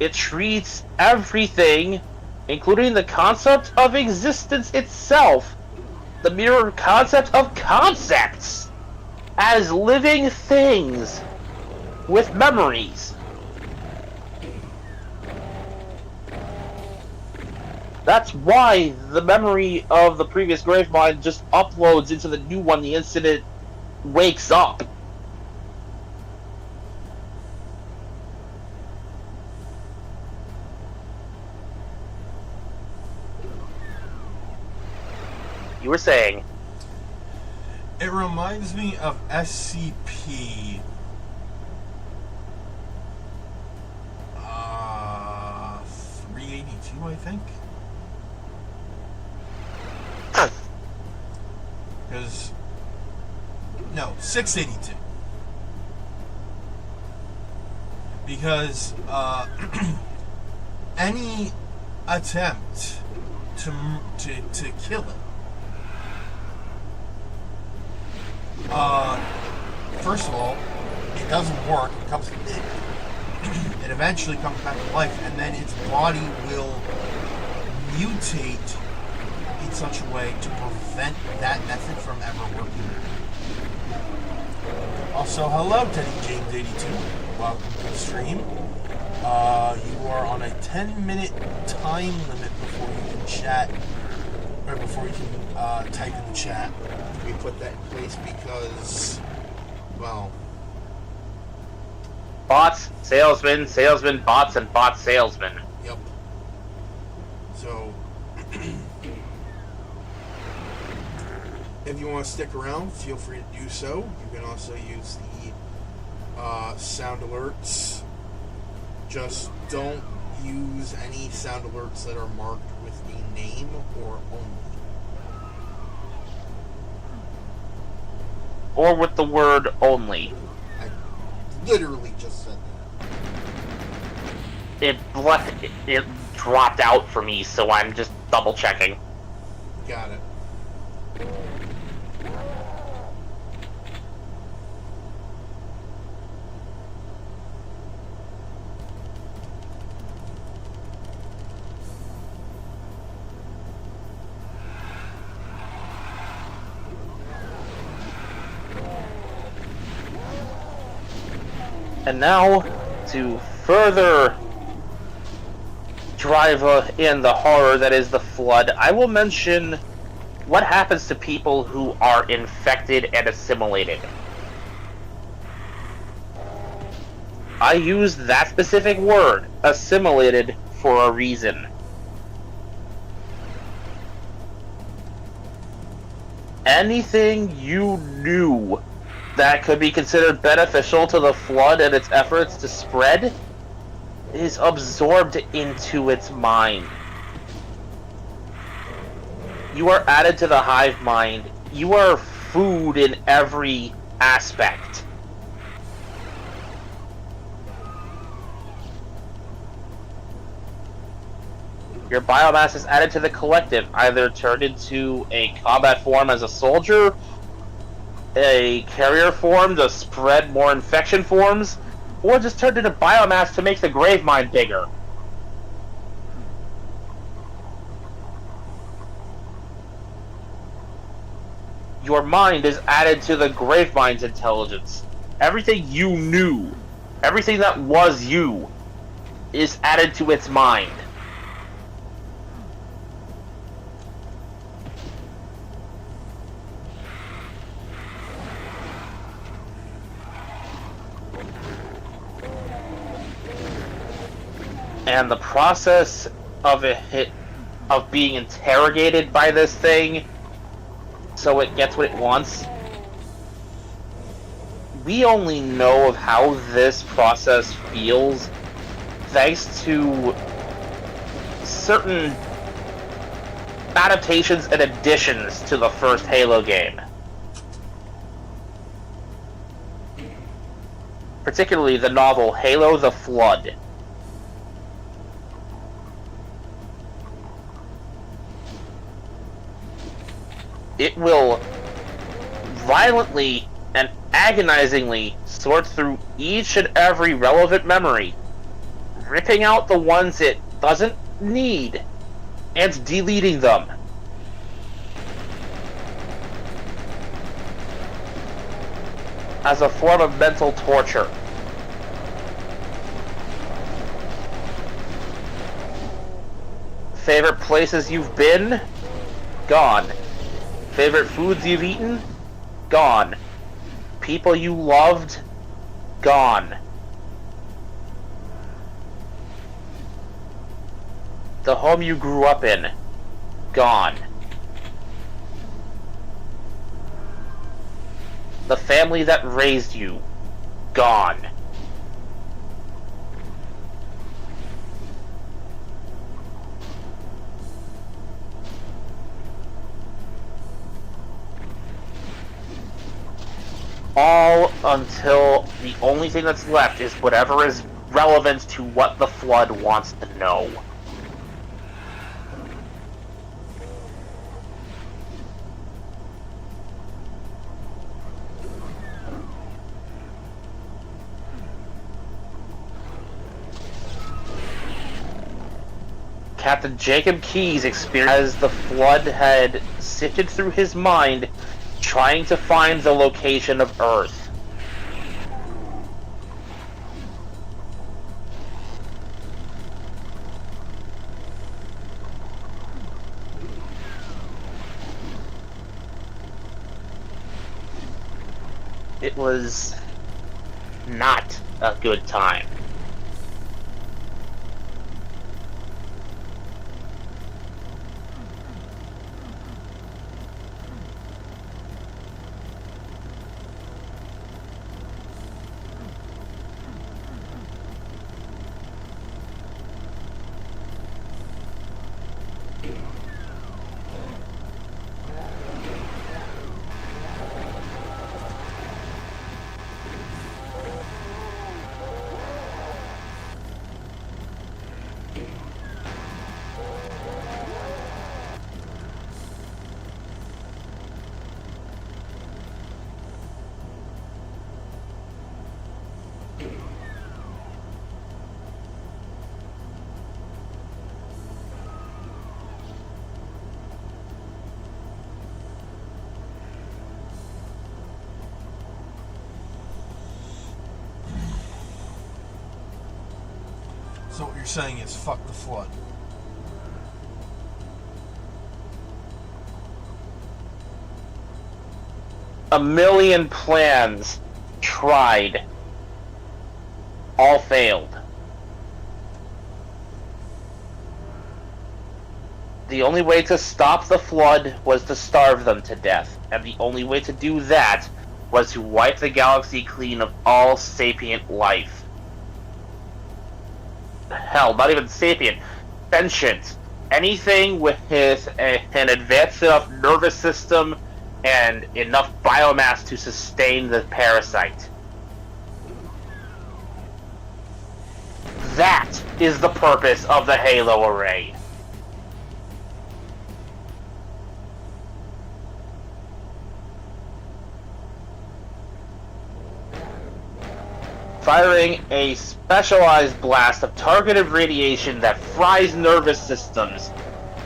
S1: it treats everything, including the concept of existence itself, the mere concept of concepts, as living things with memories. That's why the memory of the previous Gravemind just uploads into the new one the instant it wakes up. You were saying?
S2: It reminds me of SCP. 382, I think. Because no, 682. Because any attempt to kill it, first of all, it doesn't work. It eventually comes back to life, and then its body will mutate in such a way to prevent that method from ever working. Also, hello, Teddy James 82. Welcome to the stream. You are on a 10-minute time limit before you can chat, or before you can type in the chat. We put that in place because, well,
S1: Bots, salesmen, salesmen, bots, and bot salesmen.
S2: Yep. So, if you want to stick around, feel free to do so. You can also use the sound alerts. Just don't use any sound alerts that are marked with a name or only.
S1: or with the word only?
S2: I literally just said that.
S1: It dropped out for me, so I'm just double checking.
S2: Got it.
S1: And now, to further drive in the horror that is the Flood, I will mention what happens to people who are infected and assimilated. I use that specific word, assimilated, for a reason. Anything you knew that could be considered beneficial to the Flood and its efforts to spread is absorbed into its mind. You are added to the hive mind. You are food in every aspect. Your biomass is added to the collective, either turned into a combat form as a soldier, a carrier form to spread more infection forms, or just turned into biomass to make the grave mine bigger. Your mind is added to the grave mine's intelligence. Everything you knew, everything that was you, is added to its mind. And the process of being interrogated by this thing so it gets what it wants, we only know of how this process feels thanks to certain adaptations and additions to the first Halo game. Particularly the novel Halo: The Flood. It will violently and agonizingly sort through each and every relevant memory, ripping out the ones it doesn't need, and deleting them. As a form of mental torture. Favorite places you've been? Gone. Favorite foods you've eaten? Gone. People you loved? Gone. The home you grew up in? Gone. The family that raised you? Gone. All until the only thing that's left is whatever is relevant to what the Flood wants to know. Captain Jacob Keyes experienced as the Flood had sifted through his mind, trying to find the location of Earth. It was not a good time.
S2: So what you're saying is fuck the Flood.
S1: A million plans tried, all failed. The only way to stop the Flood was to starve them to death, and the only way to do that was to wipe the galaxy clean of all sapient life. Hell, not even sapient, sentient. Anything with an advanced enough nervous system and enough biomass to sustain the parasite. That is the purpose of the Halo Array. Firing a specialized blast of targeted radiation that fries nervous systems,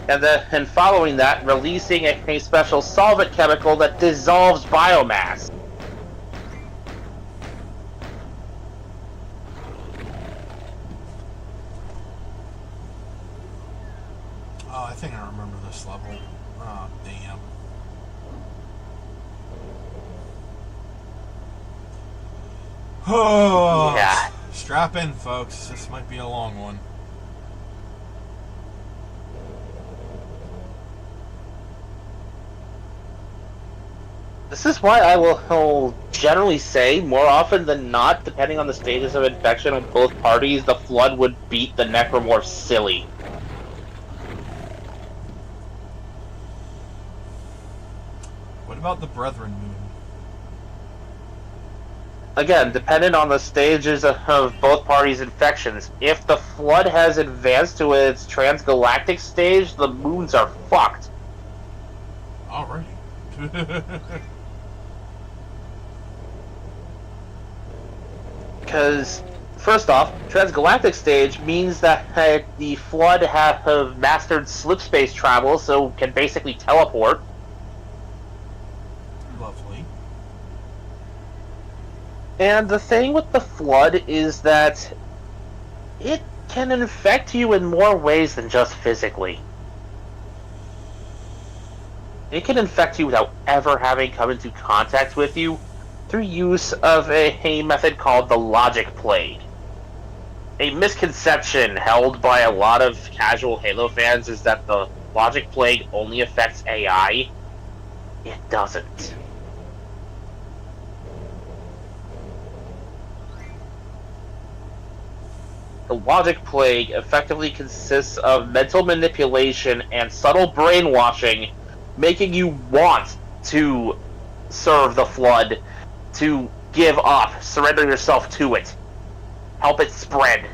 S1: and following that, releasing a special solvent chemical that dissolves biomass.
S2: Oh, I think I remember this level. Oh, damn. Oh,
S1: Yeah.
S2: Strap in, folks. This might be a long one.
S1: This is why I will generally say, more often than not, depending on the stages of infection on both parties, the Flood would beat the Necromorph silly.
S2: What about the Brethren Moon?
S1: Again, dependent on the stages of both parties' infections. If the Flood has advanced to its transgalactic stage, the moons are fucked.
S2: Alrighty.
S1: Because, first off, transgalactic stage means that the Flood have mastered slip space travel, so can basically teleport.
S2: Lovely.
S1: And the thing with the Flood is that it can infect you in more ways than just physically. It can infect you without ever having come into contact with you through use of a method called the Logic Plague. A misconception held by a lot of casual Halo fans is that the Logic Plague only affects AI. It doesn't. The Logic Plague effectively consists of mental manipulation and subtle brainwashing, making you want to serve the Flood, to give up, surrender yourself to it, help it spread.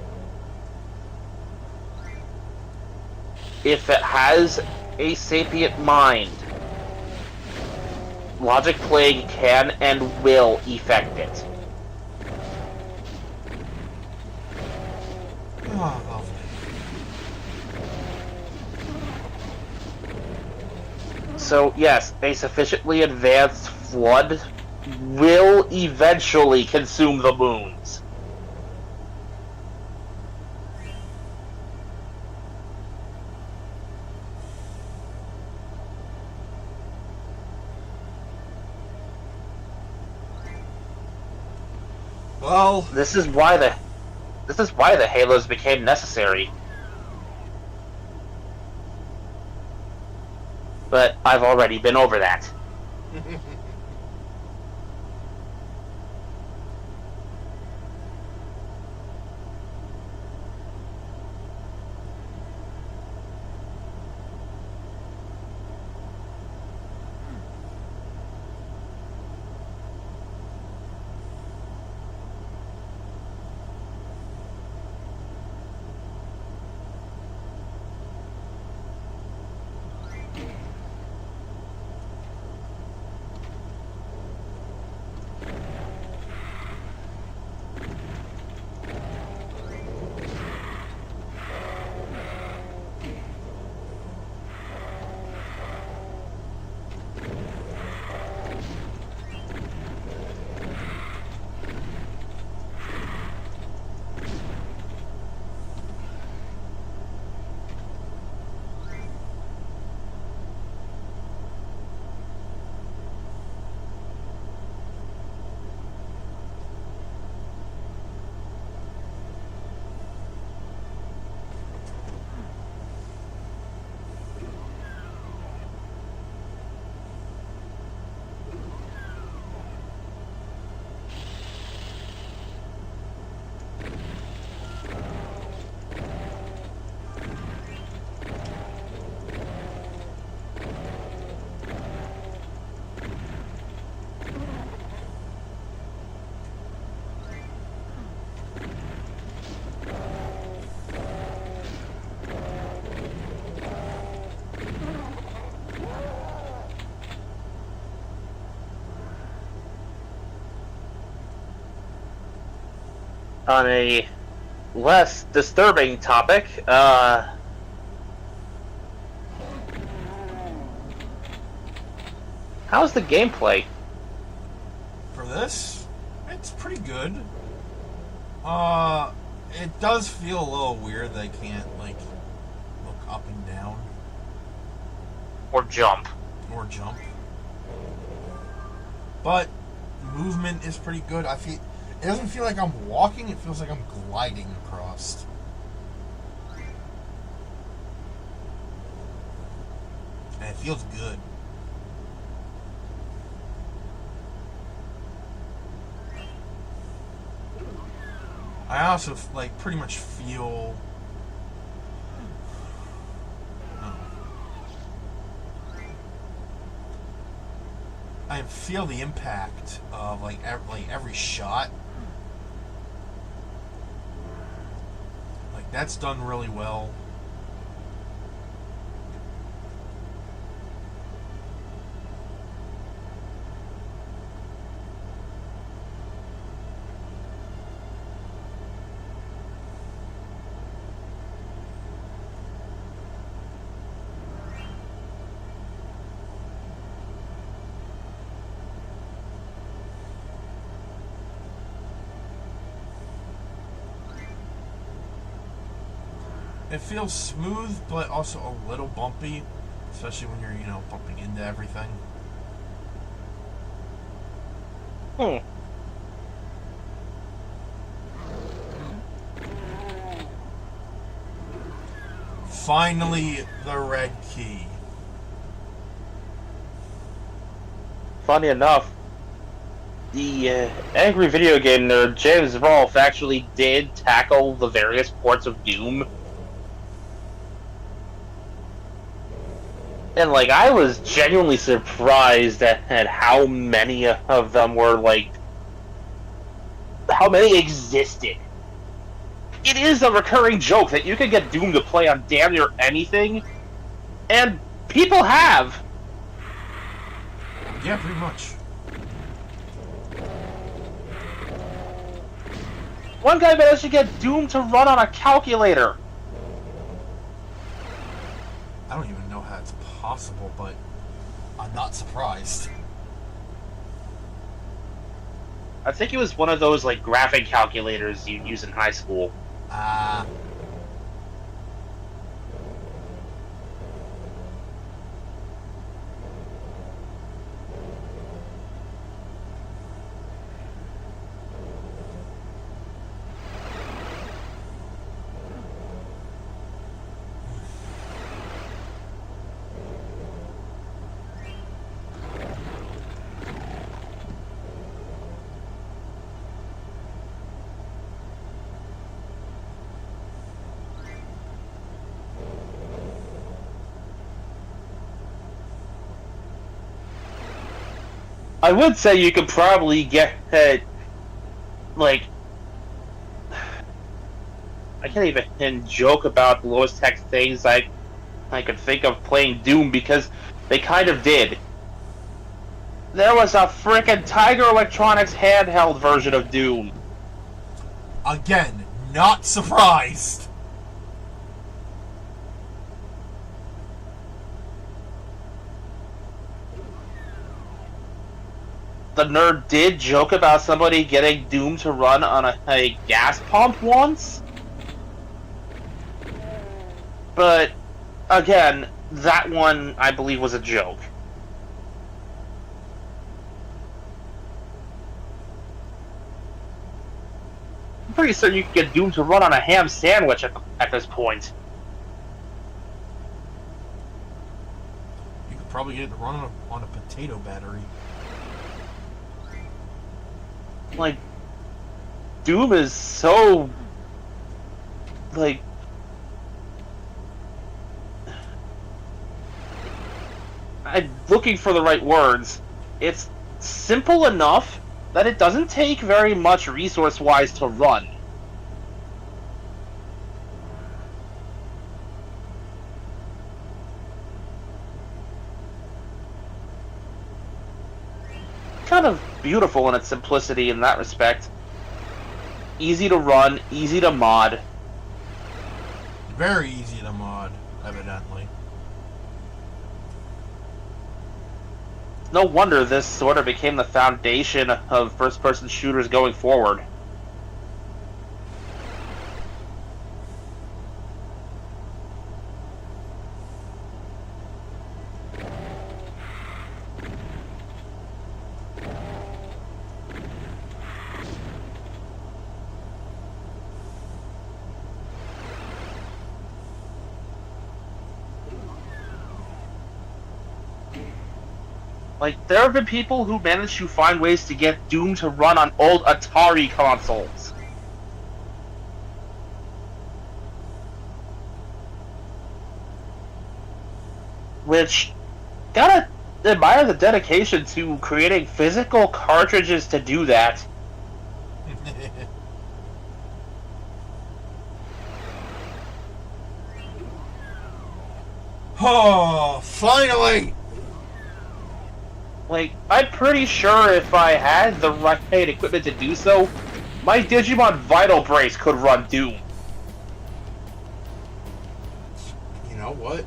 S1: If it has a sapient mind, Logic Plague can and will effect it.
S2: Oh, lovely.
S1: So yes, a sufficiently advanced Flood will eventually consume the moons.
S2: Well,
S1: This is why the Halos became necessary. But I've already been over that. on a less disturbing topic, how's the gameplay?
S2: For this, it's pretty good. It does feel a little weird that I can't, like, look up and down.
S1: Or jump?
S2: Or jump. But movement is pretty good. It doesn't feel like I'm walking, it feels like I'm gliding across. And it feels good. I also, like, pretty much feel... I feel the impact of, like every shot. Like, that's done really well. It feels smooth, but also a little bumpy, especially when you're, bumping into everything. Finally, the red key.
S1: Funny enough, the angry video game nerd James Rolfe actually did tackle the various ports of Doom. And, like, I was genuinely surprised at how many of them were, like, how many existed. It is a recurring joke that you can get Doom to play on damn near anything, and people have.
S2: Yeah, pretty much.
S1: One guy managed to get Doom to run on a calculator.
S2: I don't even know how it's possible, but I'm not surprised.
S1: I think it was one of those, like, graphic calculators you'd use in high school. I would say you could probably get, like, I can't even joke about the lowest tech things I could think of playing Doom, because they kind of did. There was a frickin' Tiger Electronics handheld version of Doom.
S2: Again, not surprised.
S1: The nerd did joke about somebody getting Doom to run on a gas pump once. But, again, that one, I believe, was a joke. I'm pretty certain you could get Doom to run on a ham sandwich at this point.
S2: You could probably get it to run on a potato battery.
S1: Like, Doom is so, like, I'm looking for the right words. It's simple enough that it doesn't take very much resource-wise to run. Kind of beautiful in its simplicity in that respect. easy to run, easy to mod.
S2: Very easy to mod, evidently.
S1: No wonder this sort of became the foundation of first-person shooters going forward. Like, there have been people who managed to find ways to get Doom to run on old Atari consoles. Which, gotta admire the dedication to creating physical cartridges to do that.
S2: Oh, finally!
S1: Like, I'm pretty sure if I had the right equipment to do so, my Digimon Vital Brace could run Doom.
S2: You know what?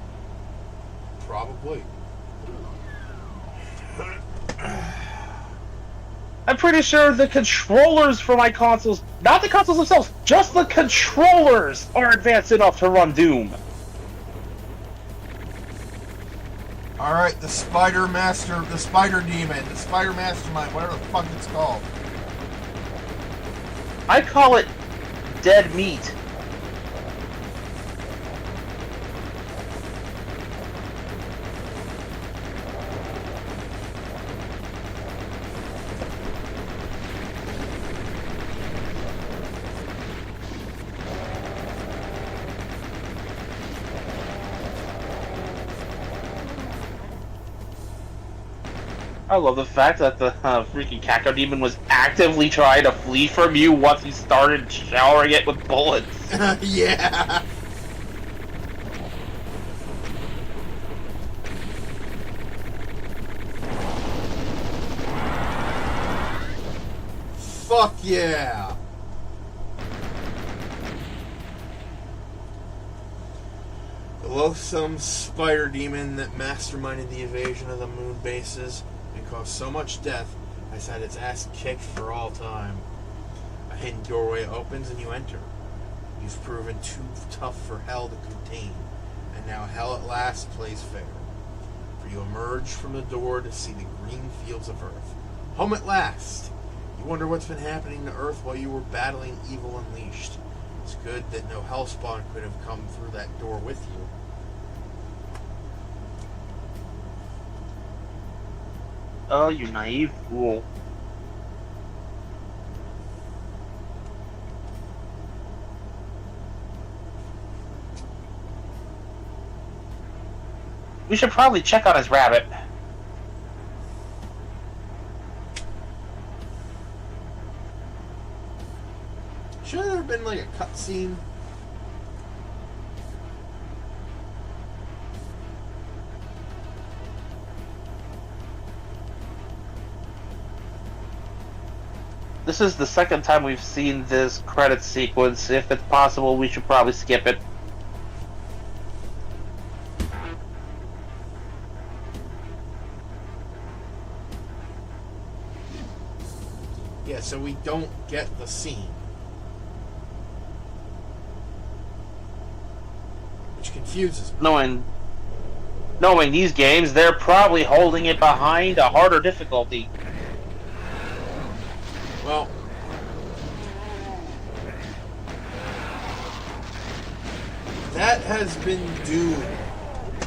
S2: Probably.
S1: I'm pretty sure the controllers for my consoles, not the consoles themselves, just the controllers are advanced enough to run Doom.
S2: Alright, the Spider Master, the Spider Demon, the Spider Mastermind, whatever the fuck it's called.
S1: I call it dead meat. I love the fact that the freaking Cacodemon was actively trying to flee from you once he started showering it with bullets.
S2: Yeah! Fuck yeah! The loathsome spider demon that masterminded the invasion of the moon bases and caused so much death has had its ass kicked for all time. A hidden doorway opens and you enter. You've proven too tough for hell to contain, and now hell at last plays fair. For you emerge from the door to see the green fields of Earth. Home at last! You wonder what's been happening to Earth while you were battling evil unleashed. It's good that no hellspawn could have come through that door with you.
S1: Oh, you naive fool. We should probably check on his rabbit.
S2: Should there have been like a cutscene?
S1: This is the second time we've seen this credit sequence. If it's possible, we should probably skip it.
S2: Yeah, so we don't get the scene. Which confuses me.
S1: Knowing these games, they're probably holding it behind a harder difficulty.
S2: Well, that has been due.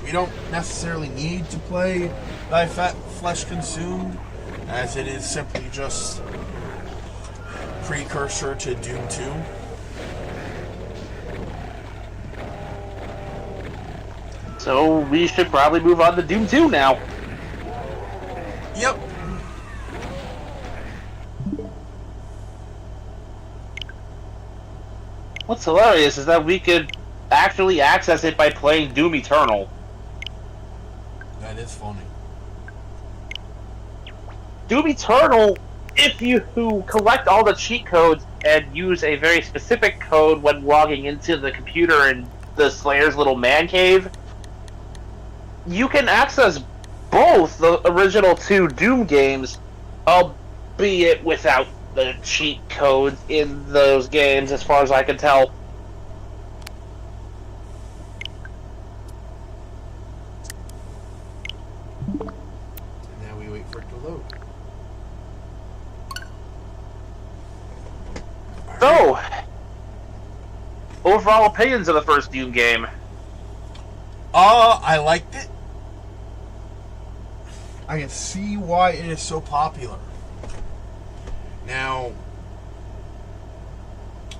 S2: We don't necessarily need to play Thy Fat Flesh Consumed, as it is simply just precursor to Doom 2.
S1: So we should probably move on to Doom 2 now.
S2: Yep.
S1: What's hilarious is that we could actually access it by playing Doom Eternal.
S2: That is funny.
S1: Doom Eternal, if you collect all the cheat codes, and use a very specific code when logging into the computer in the Slayer's little man cave, you can access both the original 2 Doom games, albeit without the cheat codes in those games, as far as I can tell.
S2: Now we wait for it to load.
S1: So, overall opinions of the first Doom game.
S2: I liked it. I can see why it is so popular. Now,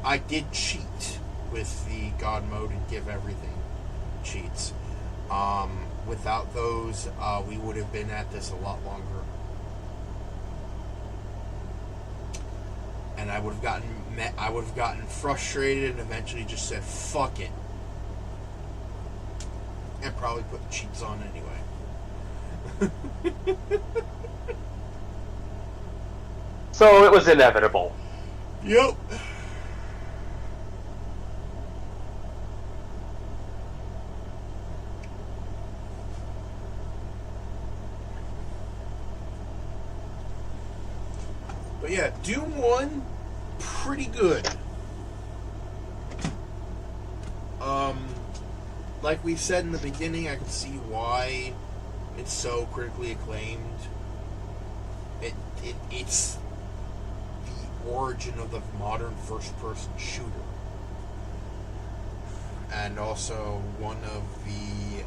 S2: I did cheat with the God mode and give everything cheats. Without those, we would have been at this a lot longer. And I would have gotten frustrated and eventually just said, fuck it. And probably put cheats on anyway.
S1: So it was inevitable.
S2: Yep. But yeah, Doom 1, pretty good. Like we said in the beginning, I can see why it's so critically acclaimed. It's the origin of the modern first-person shooter. And also one of the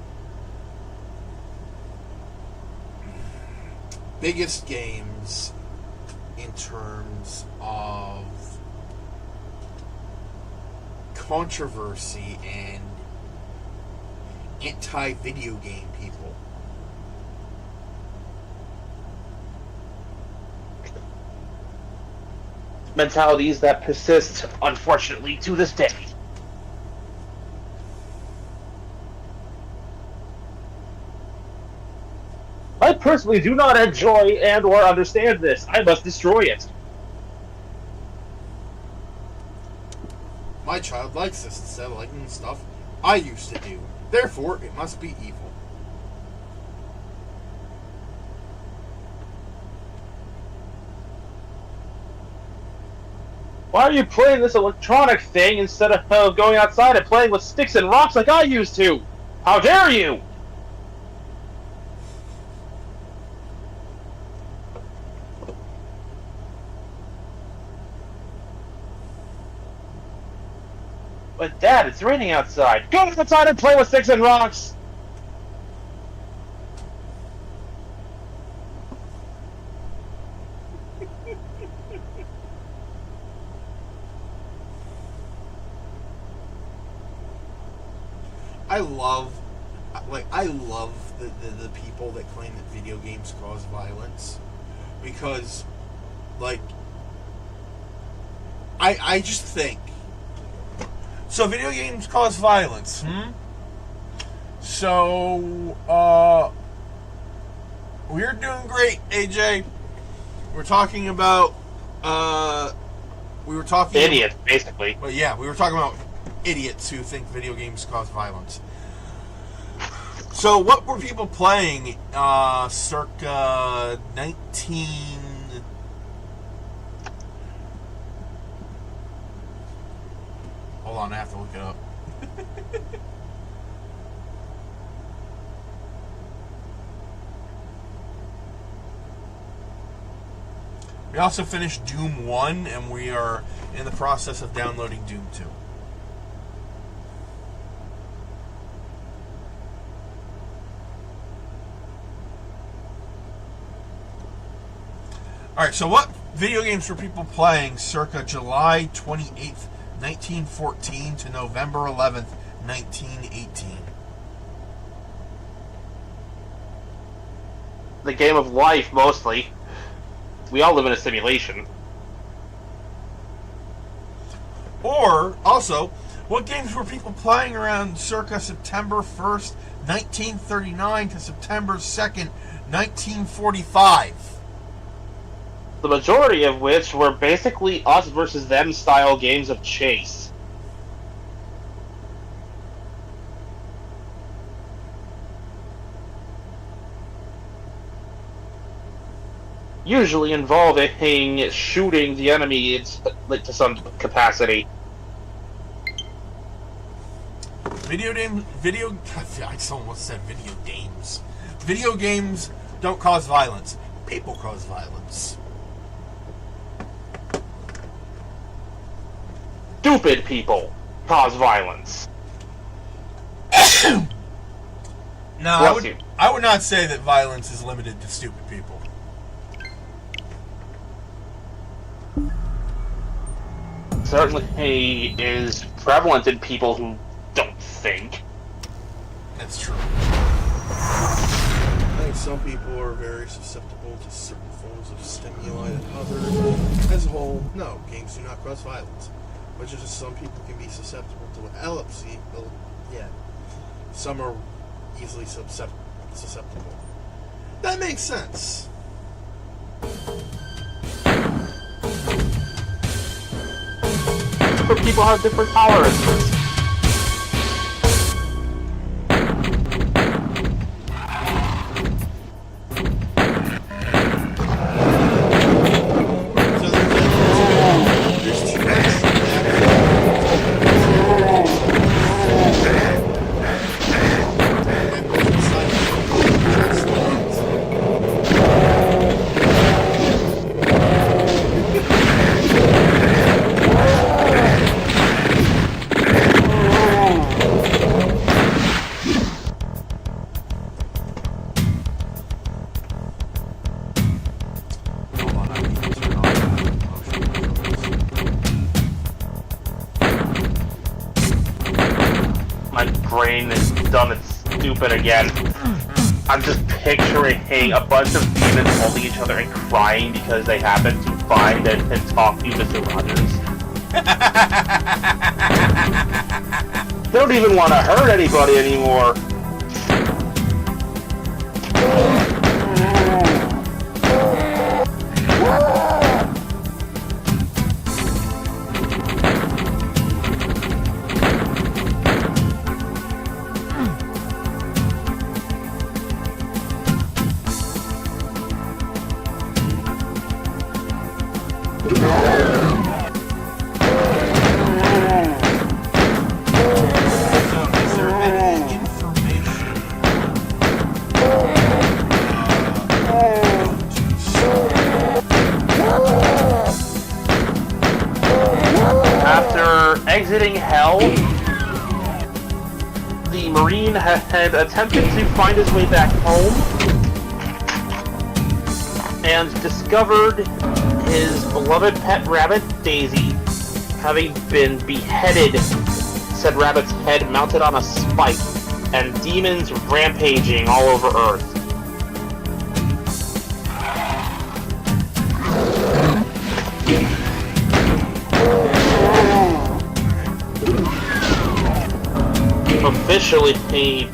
S2: biggest games in terms of controversy and anti-video game people.
S1: Mentalities that persist, unfortunately, to this day. I personally do not enjoy and or understand this. I must destroy it.
S2: My child likes this instead of liking stuff I used to do. Therefore, it must be evil.
S1: Why are you playing this electronic thing instead of going outside and playing with sticks and rocks like I used to? How dare you! But Dad, it's raining outside. Go outside and play with sticks and rocks!
S2: I love the people that claim that video games cause violence, because, like, I just think, so video games cause violence, So, we're doing great, AJ. We're talking about,
S1: Idiots, basically.
S2: But yeah, we were talking about idiots who think video games cause violence. So, what were people playing circa 19... Hold on, I have to look it up. We also finished Doom 1, and we are in the process of downloading Doom 2. Alright, so what video games were people playing circa July 28th, 1914 to November 11th, 1918?
S1: The game of life, mostly. We all live in a simulation.
S2: Or, also, what games were people playing around circa September 1st, 1939 to September 2nd, 1945?
S1: the majority of which were basically us versus them style games of chase. Usually involving shooting the enemy to some capacity.
S2: I almost said video games. Video games don't cause violence. People cause violence.
S1: Stupid people cause violence.
S2: No, I would not say that violence is limited to stupid people.
S1: Certainly is prevalent in people who don't think.
S2: That's true. I think some people are very susceptible to certain forms of stimuli than others. As a whole, no, games do not cause violence. But just some people can be susceptible to epilepsy. Well, yeah, some are easily susceptible. That makes sense.
S1: Different people have different tolerances. Brain is done its stupid again. I'm just picturing a bunch of demons holding each other and crying because they happen to find and talk to Mr. Rogers. They don't even want to hurt anybody anymore. Exiting Hell, the Marine had attempted to find his way back home and discovered his beloved pet rabbit, Daisy, having been beheaded, said rabbit's head mounted on a spike, and demons rampaging all over Earth. Officially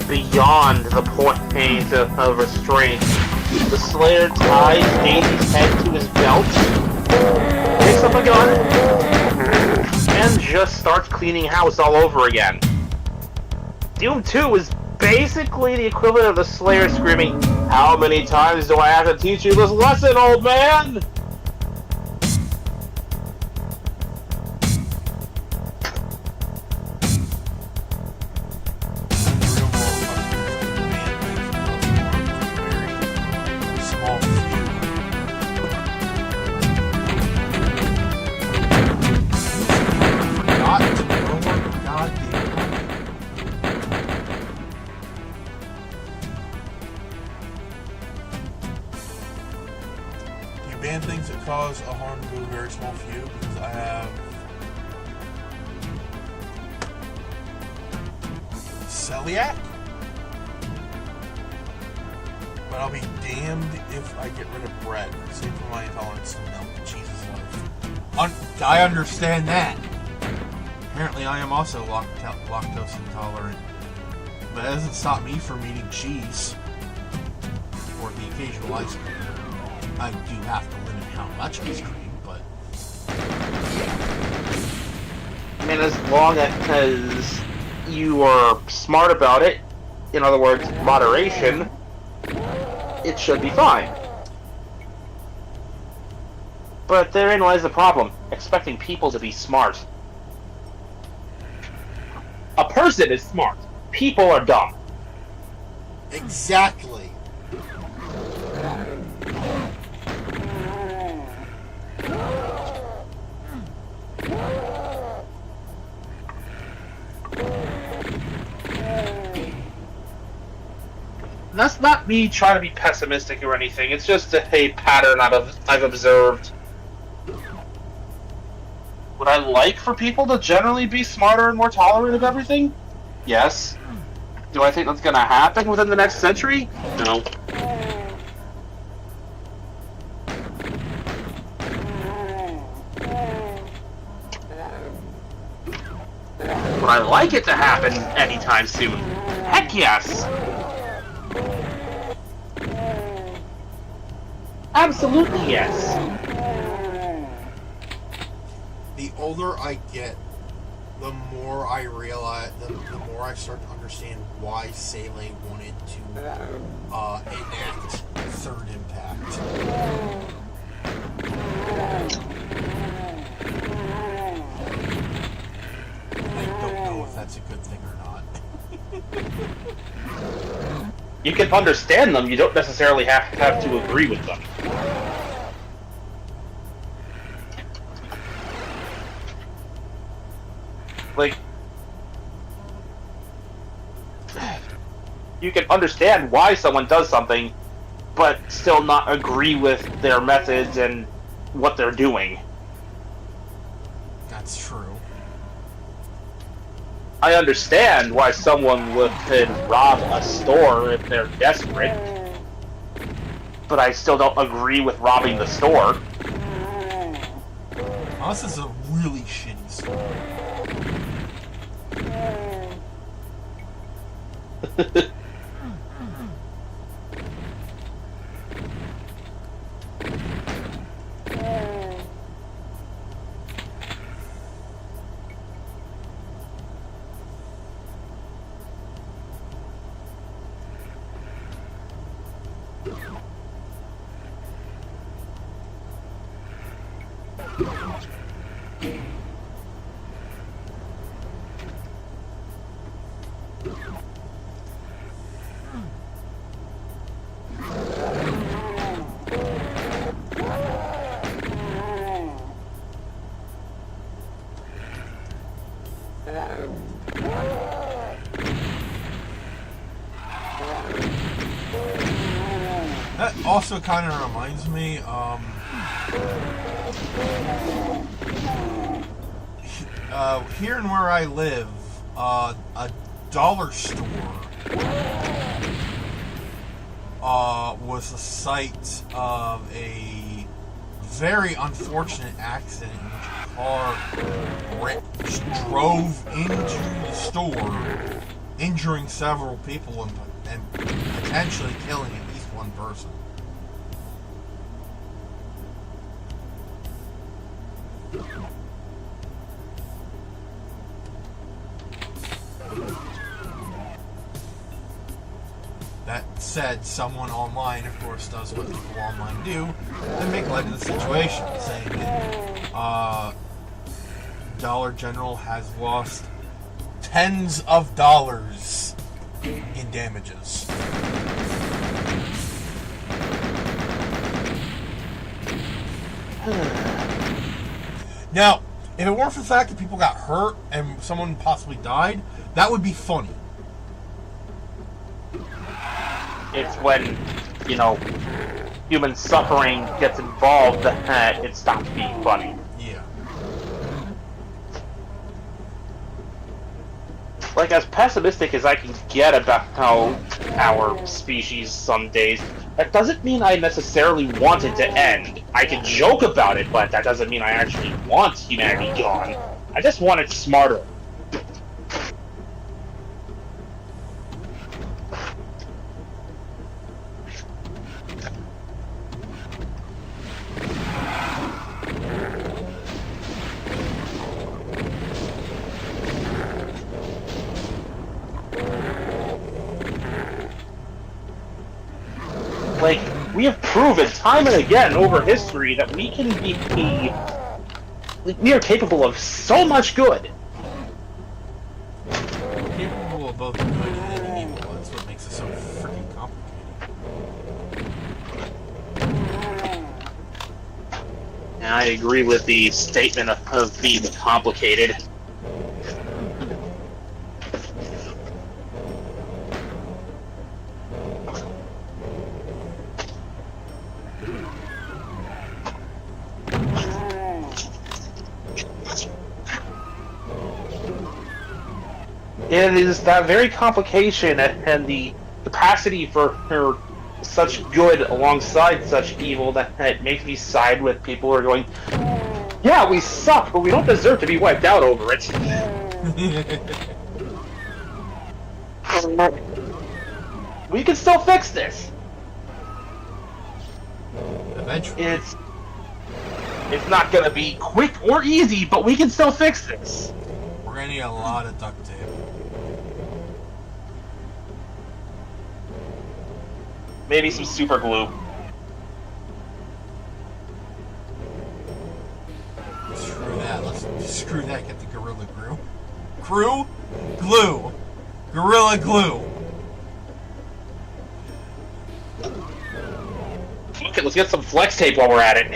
S1: beyond the point of restraint, the Slayer ties Daisy's head to his belt, picks up a gun, and just starts cleaning house all over again. Doom 2 is basically the equivalent of the Slayer screaming, "How many times do I have to teach you this lesson, old man?"
S2: Ban things that cause a harm to a very small few, because I have celiac, but I'll be damned if I get rid of bread. Same for my intolerance to milk and cheese is life. I understand that. Apparently I am also lactose intolerant, but that doesn't stop me from eating cheese or the occasional ice cream. I do have to limit how much ice cream, but
S1: I mean, as long as you are smart about it, in other words, moderation, it should be fine. But therein lies the problem, expecting people to be smart. A person is smart. People are dumb.
S2: exactly.
S1: That's not me trying to be pessimistic or anything. It's just a pattern I've observed. Would I like for people to generally be smarter and more tolerant of everything? Yes. Do I think that's going to happen within the next century? No. Would I like it to happen anytime soon? Heck yes! Absolutely yes.
S2: The older I get, the more I realize, the more I start to understand why Sele wanted to enact Third Impact. I don't know if that's a good thing or not.
S1: You can understand them, you don't necessarily have to agree with them. Like, you can understand why someone does something, but still not agree with their methods and what they're doing.
S2: That's true.
S1: I understand why someone could rob a store if they're desperate, but I still don't agree with robbing the store.
S2: This is a really shitty store. That also kind of reminds me, here in where I live, a dollar store was the site of a very unfortunate accident in which a car drove into the store, injuring several people and potentially killing at least one person. That said, someone online, of course, does what people online do and make light of the situation, saying that Dollar General has lost tens of dollars in damages. Now, if it weren't for the fact that people got hurt and someone possibly died, that would be funny.
S1: It's when, human suffering gets involved that it stops being funny.
S2: Yeah.
S1: Like, as pessimistic as I can get about how our species some days, that doesn't mean I necessarily want it to end. I can joke about it, but that doesn't mean I actually want humanity gone. I just want it smarter. We have proven time and again over history that we are capable of so much good.
S2: We're capable of both good and evil. That's what makes it so freaking complicated.
S1: And I agree with the statement of being complicated. It is that very complication and the capacity for such good alongside such evil that makes me side with people who are going, yeah, we suck, but we don't deserve to be wiped out over it. We can still fix this.
S2: Eventually.
S1: It's not gonna be quick or easy, but we can still fix this.
S2: We're gonna need a lot of duct tape.
S1: Maybe some super glue.
S2: Screw that. Screw that. Get the Gorilla Glue. Glue. Gorilla Glue.
S1: Okay, let's get some flex tape while we're at it.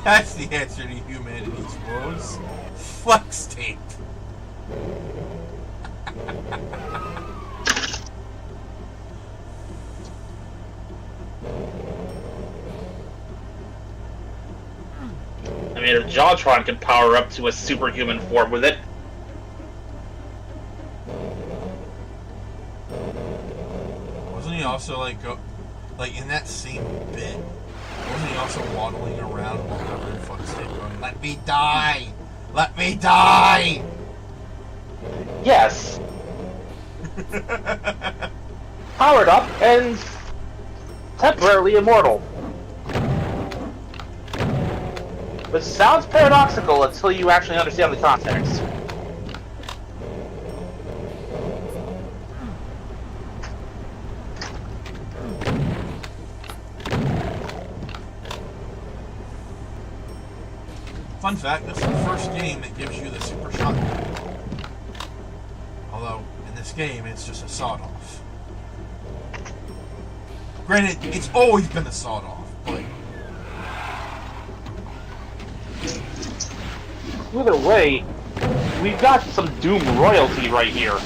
S2: That's the answer to humanity's woes. Flex tape.
S1: I mean, if Jawtron can power up to a superhuman form with it.
S2: Wasn't he also like in that same bit? Wasn't he also waddling around while covering flex tape, going, "Let me die! Let me die!"
S1: Yes. Powered up and temporarily immortal. Which sounds paradoxical until you actually understand the context.
S2: Fun fact, this is the first game that gives you the super shotgun. Although, in this game, it's just a sawed-off. Granted, it's always been a sawed-off, but...
S1: Either way, we've got some Doom royalty right here.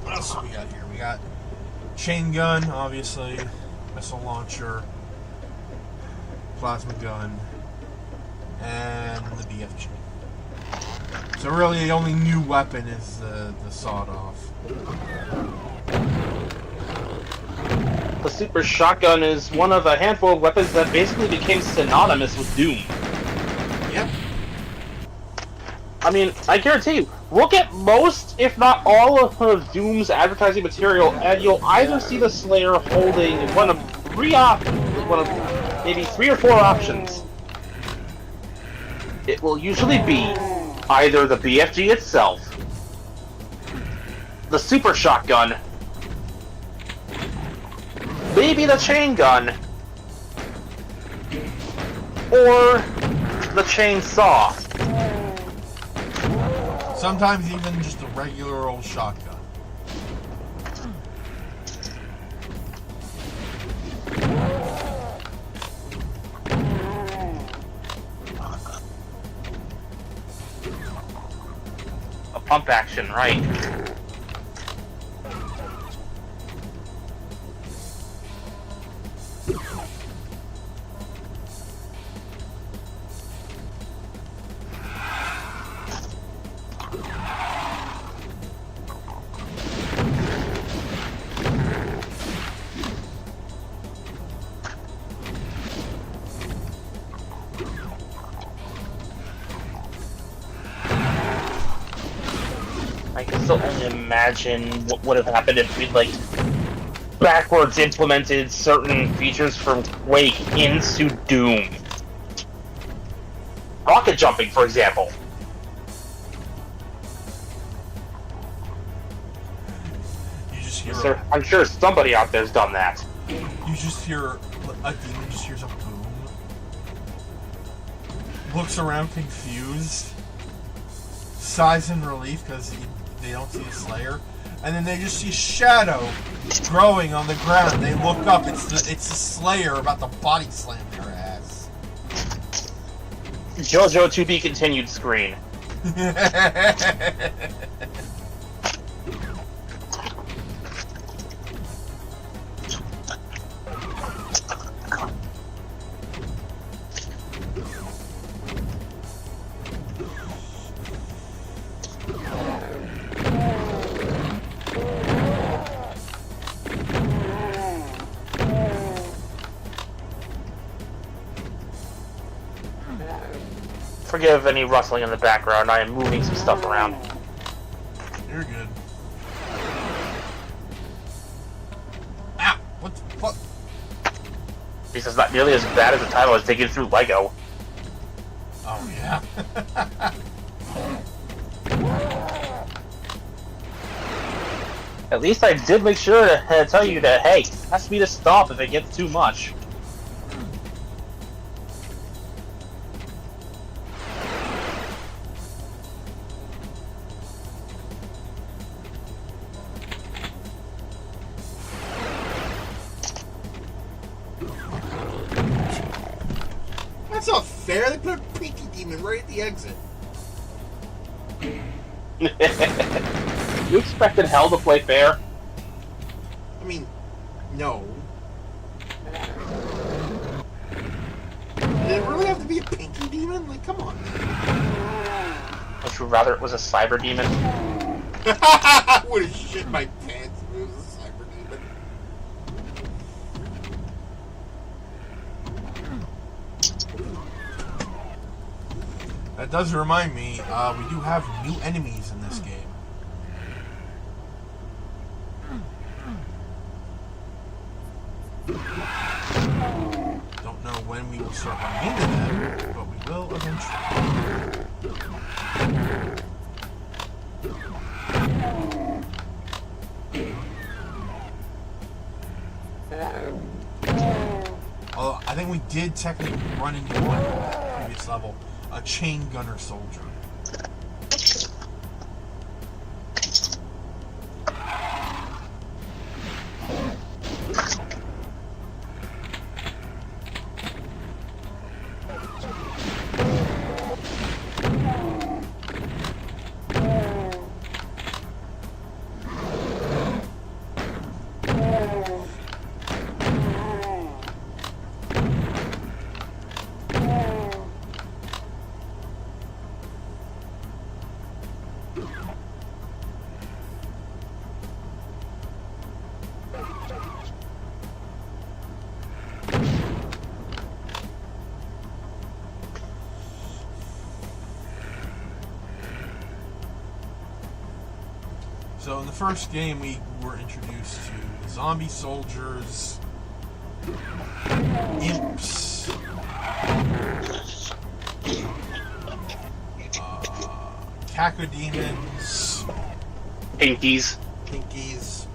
S2: What else do we got here? We got chain gun, obviously, missile launcher, plasma gun, and the BFG. So really, the only new weapon is the sawed-off.
S1: The super shotgun is one of a handful of weapons that basically became synonymous with Doom.
S2: Yep.
S1: I mean, I guarantee you, look at most, if not all, of Doom's advertising material, and you'll either see the Slayer holding one of maybe 3 or 4 options. It will usually be either the BFG itself, the super shotgun, maybe the chain gun, or the chainsaw.
S2: Sometimes even just a regular old shotgun.
S1: A pump action, right. I can still only imagine what would have happened if we'd, like, backwards implemented certain features from Quake into Doom. Rocket jumping, for example.
S2: You just hear
S1: I'm sure somebody out there's done that.
S2: you just hear a demon just hears a boom. Looks around confused. Sighs in relief because they don't see a Slayer. And then they just see shadow growing on the ground. They look up. It's the Slayer about to body slam their ass.
S1: JoJo to be continued screen. Forgive any rustling in the background. I am moving some stuff around.
S2: You're good. Ow! What the fuck?
S1: This is not nearly as bad as the time I was digging through Lego.
S2: Oh, yeah?
S1: At least I did make sure to tell you that, hey, ask me to stop if it gets too much.
S2: That's not fair. They put a Pinky Demon right at the exit.
S1: You expected hell to play fair?
S2: I mean, no. Did it really have to be a Pinky Demon? Like, come on.
S1: Would you rather it was a cyber demon?
S2: I would have shit my pants if it was a Cyber Demon. That does remind me, we do have new enemies in this game. Don't know when we will start running into them, but we will eventually. Although, I think we did technically run into one in the previous level. A chain gunner soldier. So in the first game, we were introduced to zombie soldiers, imps, cacodemons,
S1: Pinkies.
S2: pinkies.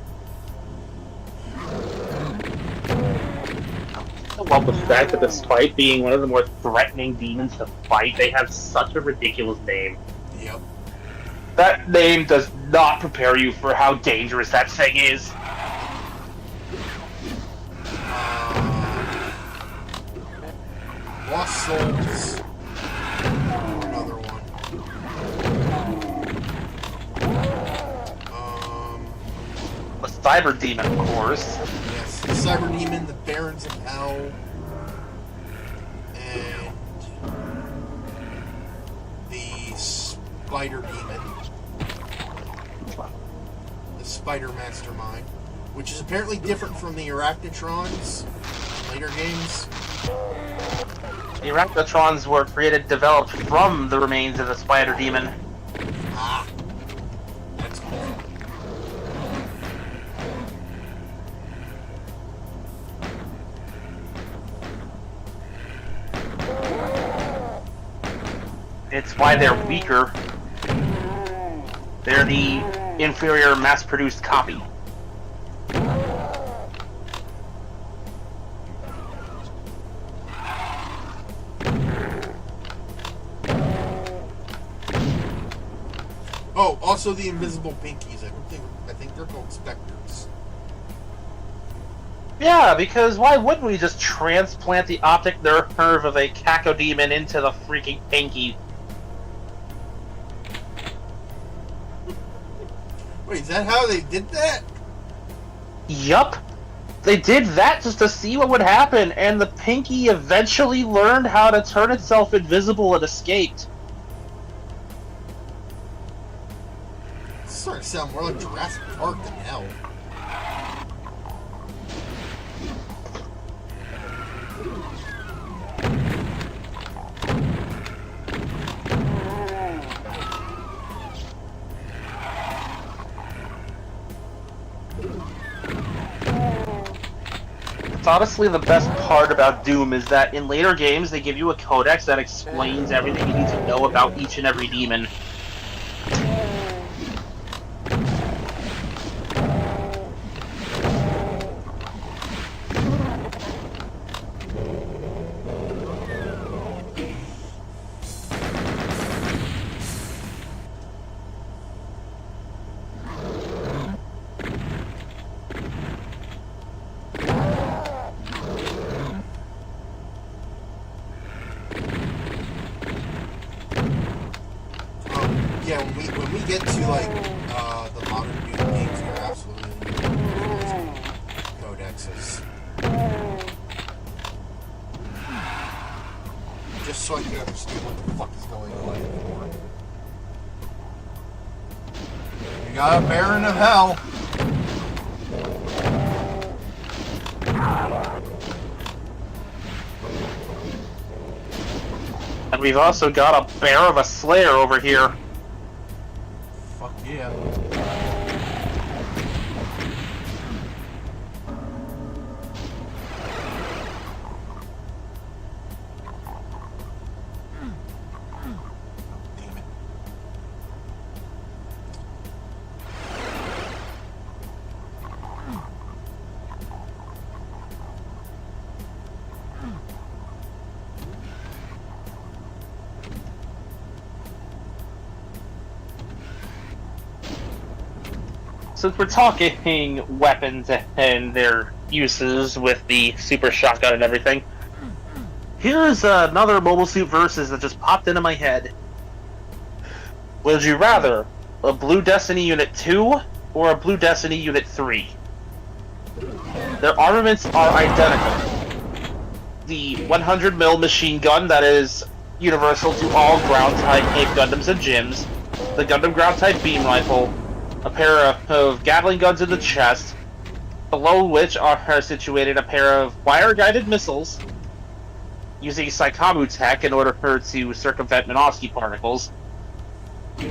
S1: I love the fact that despite being one of the more threatening demons to fight, they have such a ridiculous name.
S2: Yep.
S1: That name does not prepare you for how dangerous that thing is.
S2: Lost Souls. Another one.
S1: A cyber demon, of course.
S2: Yes, the Cyber Demon, the Barons of Hell, and the Spider Demon, the Spider Mastermind, which is apparently different from the Arachnotrons in later games.
S1: The Arachnotrons were developed from the remains of the spider demon.
S2: Ah, that's cool.
S1: It's why they're weaker. They're the inferior mass-produced copy.
S2: Oh, also the invisible pinkies. I think they're called specters.
S1: Yeah, because why wouldn't we just transplant the optic nerve of a Cacodemon into the freaking pinky?
S2: Wait, is that how they did that?
S1: Yup. They did that just to see what would happen, and the pinky eventually learned how to turn itself invisible and escaped.
S2: It's starting to sound more like Jurassic Park than hell.
S1: It's honestly the best part about Doom is that in later games they give you a codex that explains everything you need to know about each and every demon.
S2: Yeah, when we get to like the modern Doom games, you're absolutely using codexes. Just so I can understand what the fuck is going on. We got a Baron of Hell.
S1: And we've also got a bear of a Slayer over here.
S2: Fuck yeah. Damn it.
S1: Since we're talking weapons and their uses with the super shotgun and everything, here's another Mobile Suit Versus that just popped into my head. Would you rather a Blue Destiny Unit 2 or a Blue Destiny Unit 3? Their armaments are identical. The 100mm machine gun that is universal to all ground-type Ape Gundams and Gyms, the Gundam ground-type beam rifle, a pair of Gatling guns in the chest, below which are situated a pair of wire-guided missiles using Psychomu tech in order to circumvent Minovsky particles,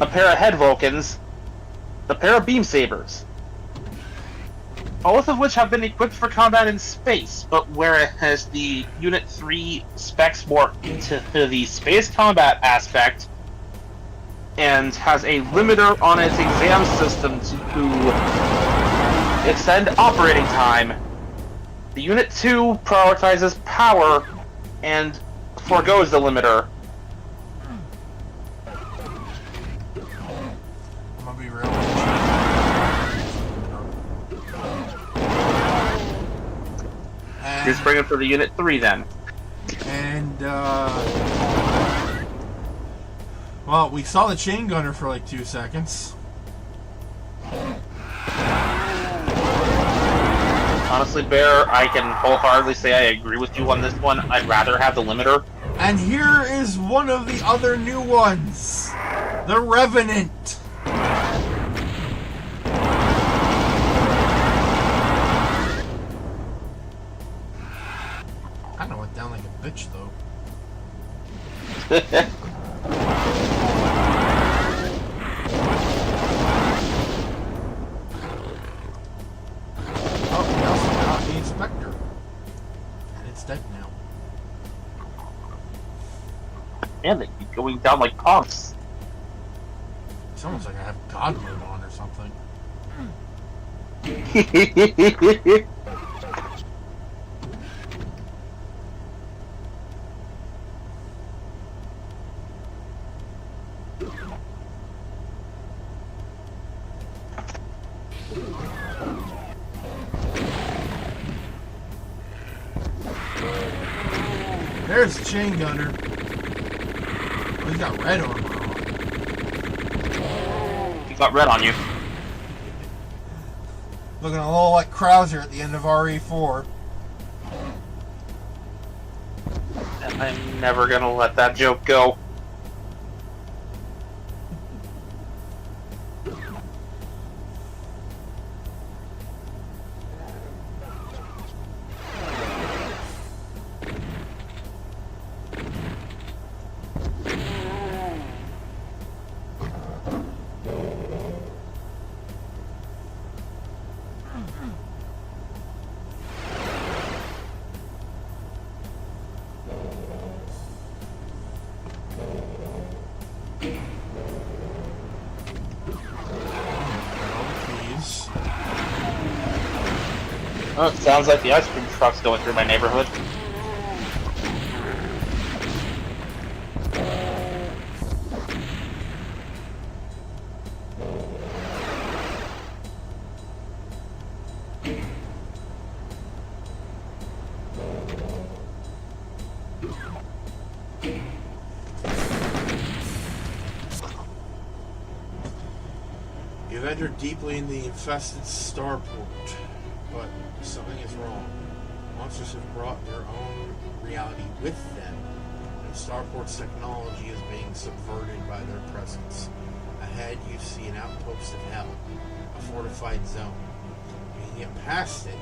S1: a pair of head Vulcans, a pair of beam sabers, both of which have been equipped for combat in space, but whereas the Unit 3 specs more into the space combat aspect, and has a limiter on its exam system to extend operating time. The Unit 2 prioritizes power and forgoes the limiter.
S2: I'm gonna be real.
S1: Just bring it for the Unit 3 then.
S2: And well, we saw the chain gunner for like 2 seconds.
S1: Honestly, Bear, I can wholeheartedly say I agree with you on this one. I'd rather have the limiter.
S2: And here is one of the other new ones. The Revenant. Kinda went down like a bitch though. Oh, we also got the Inspector. And it's dead now.
S1: And they keep going down like punks.
S2: It's almost like I have God mode on or something. There's the chain gunner. Oh, he's got red armor on.
S1: He got red on you.
S2: Looking a little like Krauser at the end of RE4.
S1: And I'm never gonna let that joke go. Oh, it sounds like the ice cream truck's going through my neighborhood.
S2: You've entered deeply in the infested starport, but something is wrong. Monsters have brought their own reality with them, and Starport's technology is being subverted by their presence. Ahead, you see an outpost of hell, a fortified zone. You can get past it,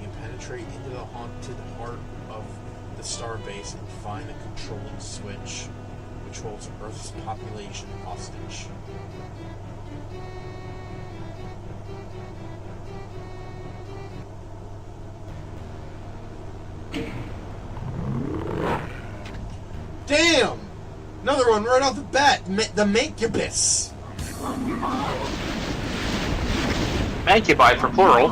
S2: you penetrate into the haunted heart of the starbase and find the controlling switch, which holds Earth's population hostage. Damn! Another one right off the bat. The Mancubus.
S1: Mancubi for plural.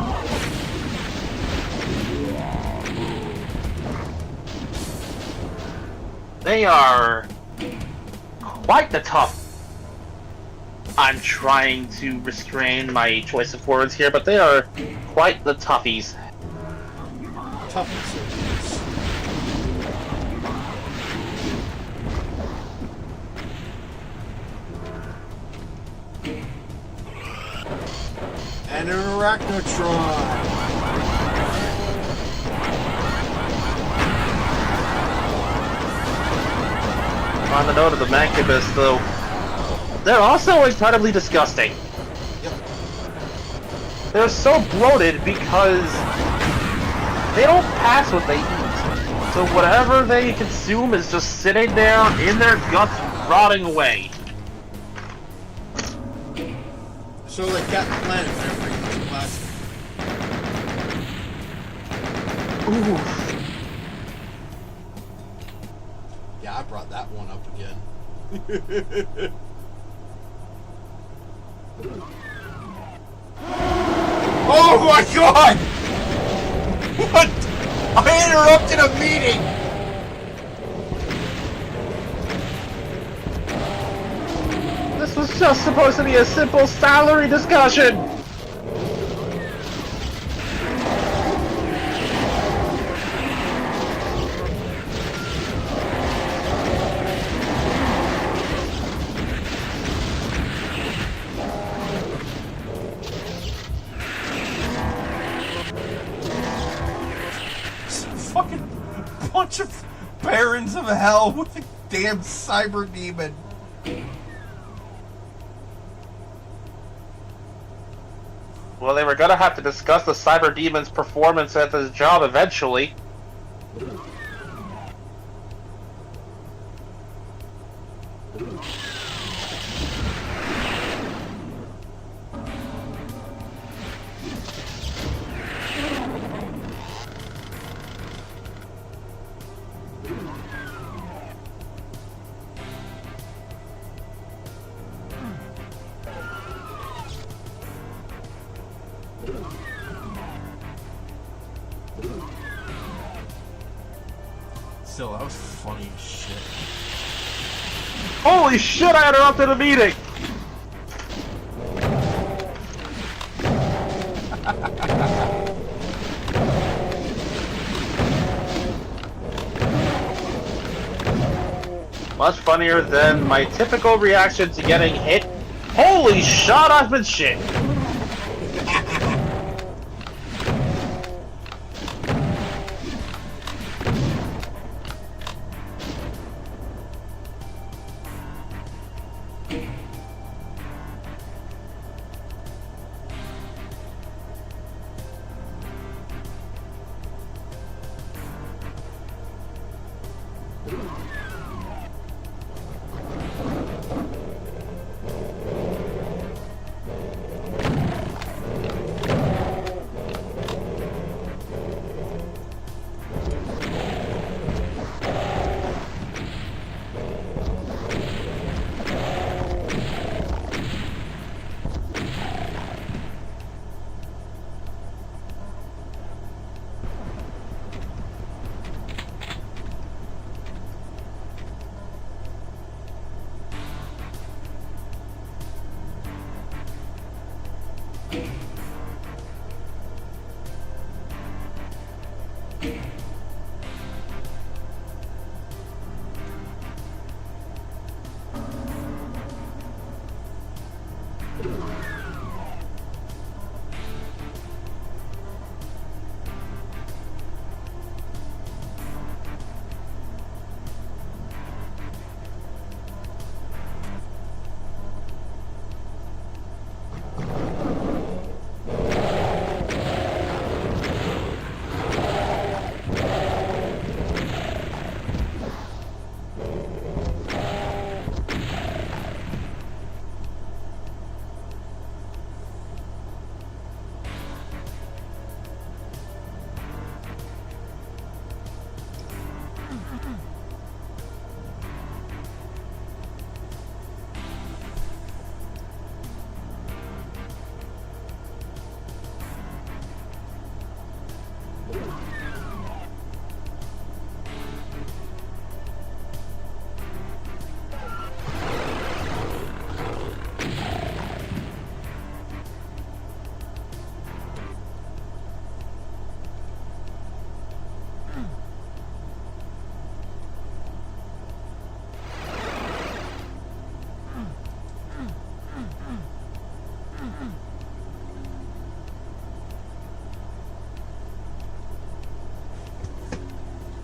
S1: They are quite the tough. I'm trying to restrain my choice of words here, but they are quite the toughies.
S2: Toughness. And an Arachnotron.
S1: On the note of the Mancubus, though, they're also incredibly disgusting.
S2: Yep.
S1: They're so bloated because they don't pass what they eat. So whatever they consume is just sitting there in their guts, rotting away.
S2: So like Captain Planet and everything plastic.
S1: Ooh.
S2: Yeah, I brought that one up again. Oh my god! What? I interrupted a meeting!
S1: This was just supposed to be a simple salary discussion!
S2: Fucking bunch of barons of hell with a damn cyber demon.
S1: Well, they were gonna have to discuss the Cyber Demon's performance at his job eventually.
S2: Still, that was funny as shit.
S1: Holy shit, I interrupted a meeting! Much funnier than my typical reaction to getting hit. Holy shit, I've been shit!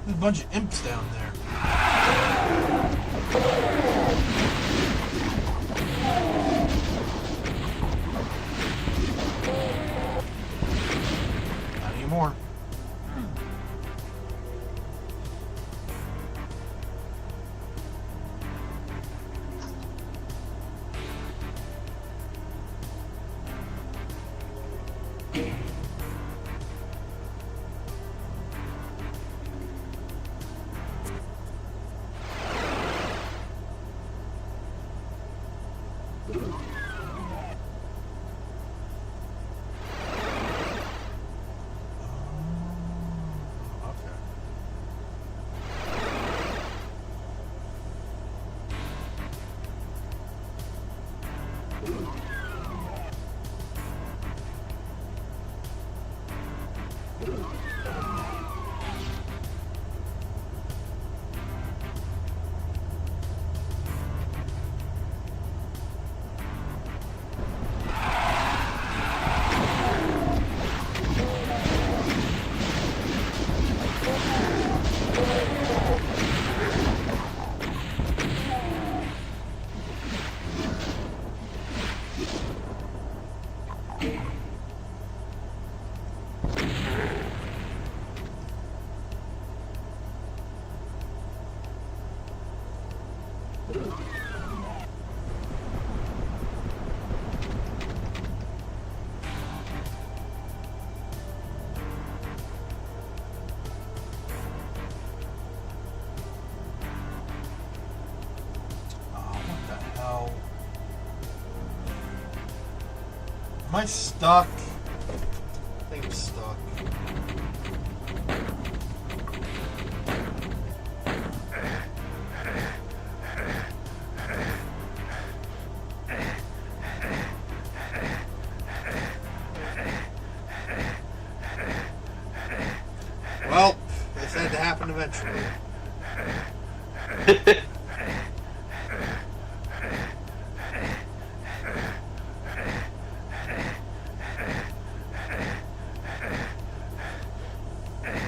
S2: There's a bunch of imps down there. Not anymore. Am I stuck? I think I'm stuck. on eventually.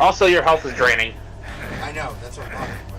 S1: Also, your health is draining.
S2: I know, that's what I'm talking about.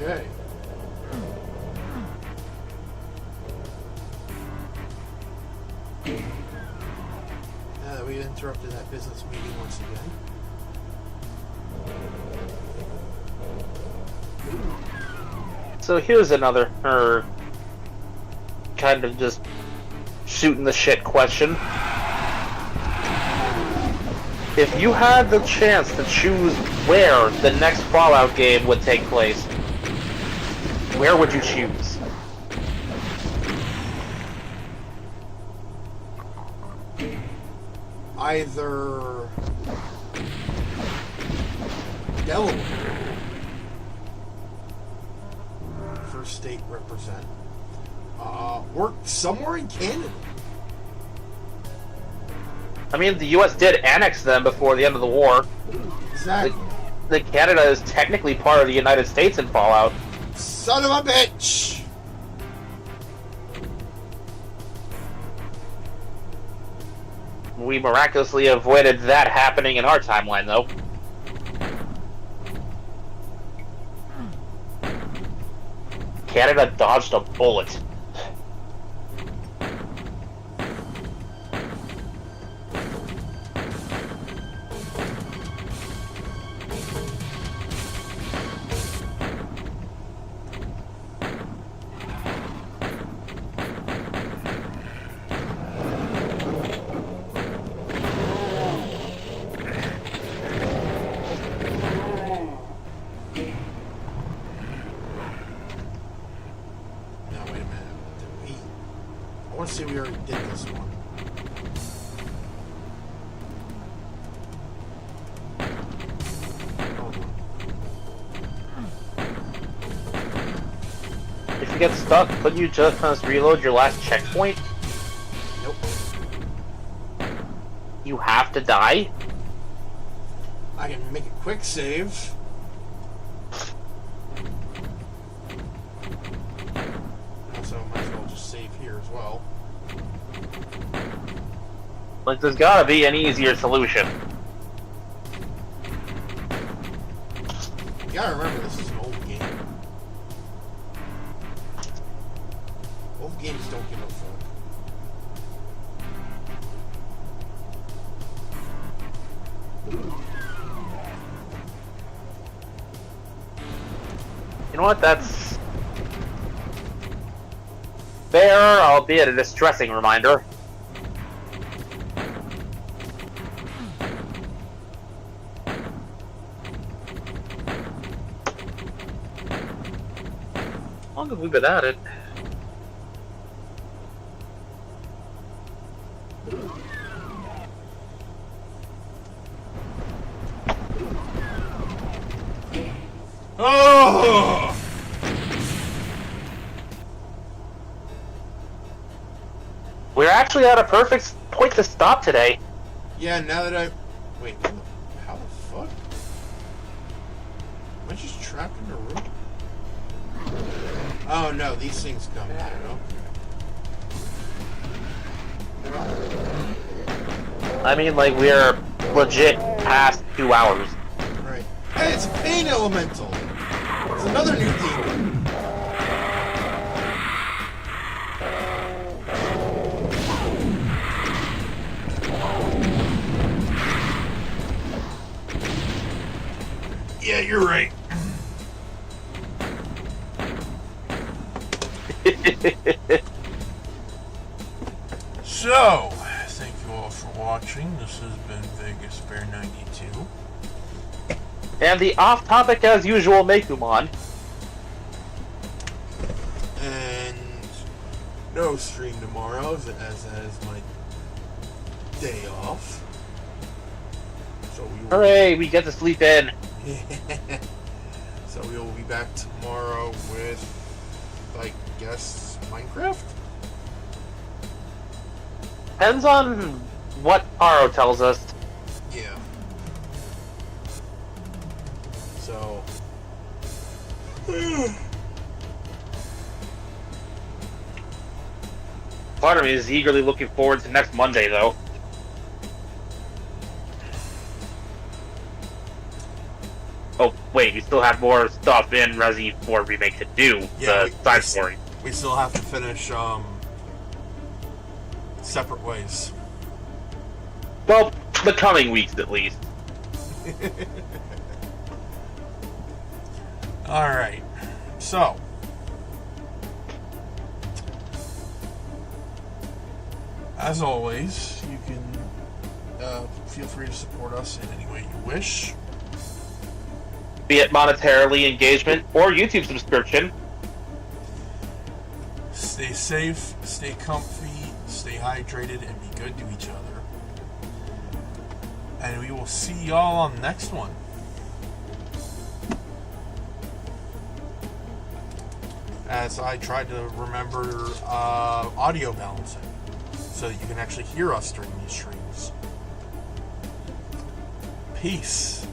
S2: Okay. Now that we interrupted that business meeting once again.
S1: So here's another, kind of just shooting the shit question. If you had the chance to choose where the next Fallout game would take place, where would you choose?
S2: Either Delaware, first state represent, or somewhere in Canada.
S1: I mean, the U.S. did annex them before the end of the war.
S2: Exactly.
S1: The Canada is technically part of the United States in Fallout.
S2: Son of a bitch!
S1: We miraculously avoided that happening in our timeline, though. Canada dodged a bullet.
S2: I want to see if we already did this one. Hold on.
S1: If you get stuck, couldn't you just reload your last checkpoint?
S2: Nope.
S1: You have to die?
S2: I can make a quick save. So might as well just save here as well.
S1: Like, there's gotta be an easier solution.
S2: You gotta remember, this is an old game. Old games don't give a fuck.
S1: You know what, that's fair, albeit a distressing reminder. How long have we been at it?
S2: Oh!
S1: We're actually at a perfect point to stop today.
S2: Yeah, now that I... Wait, how the fuck? Am I just trapped in a room? Oh no, these things come out, okay.
S1: I mean, like, we're legit past 2 hours.
S2: Right. Hey, it's a pain elemental! It's another new demon. Yeah, you're right. So, thank you all for watching. This has been Vegas Bear 92.
S1: And the off-topic, as usual, Mekumon.
S2: And no stream tomorrow, as my day off. So we will...
S1: Hooray, we get to sleep in.
S2: So we will be back tomorrow with, I guess, Minecraft?
S1: Depends on what Paro tells us.
S2: Yeah. So...
S1: Part of me is eagerly looking forward to next Monday, though. Oh, wait, we still have more stuff in Resi 4 Remake to do.
S2: Yeah,
S1: the side story.
S2: We still have to finish, Separate Ways.
S1: Well, the coming weeks, at least.
S2: Alright. So... as always, you can feel free to support us in any way you wish.
S1: Be it monetarily engagement or YouTube subscription.
S2: Stay safe, stay comfy, stay hydrated, and be good to each other. And we will see y'all on the next one. As I tried to remember audio balancing, so that you can actually hear us during these streams. Peace.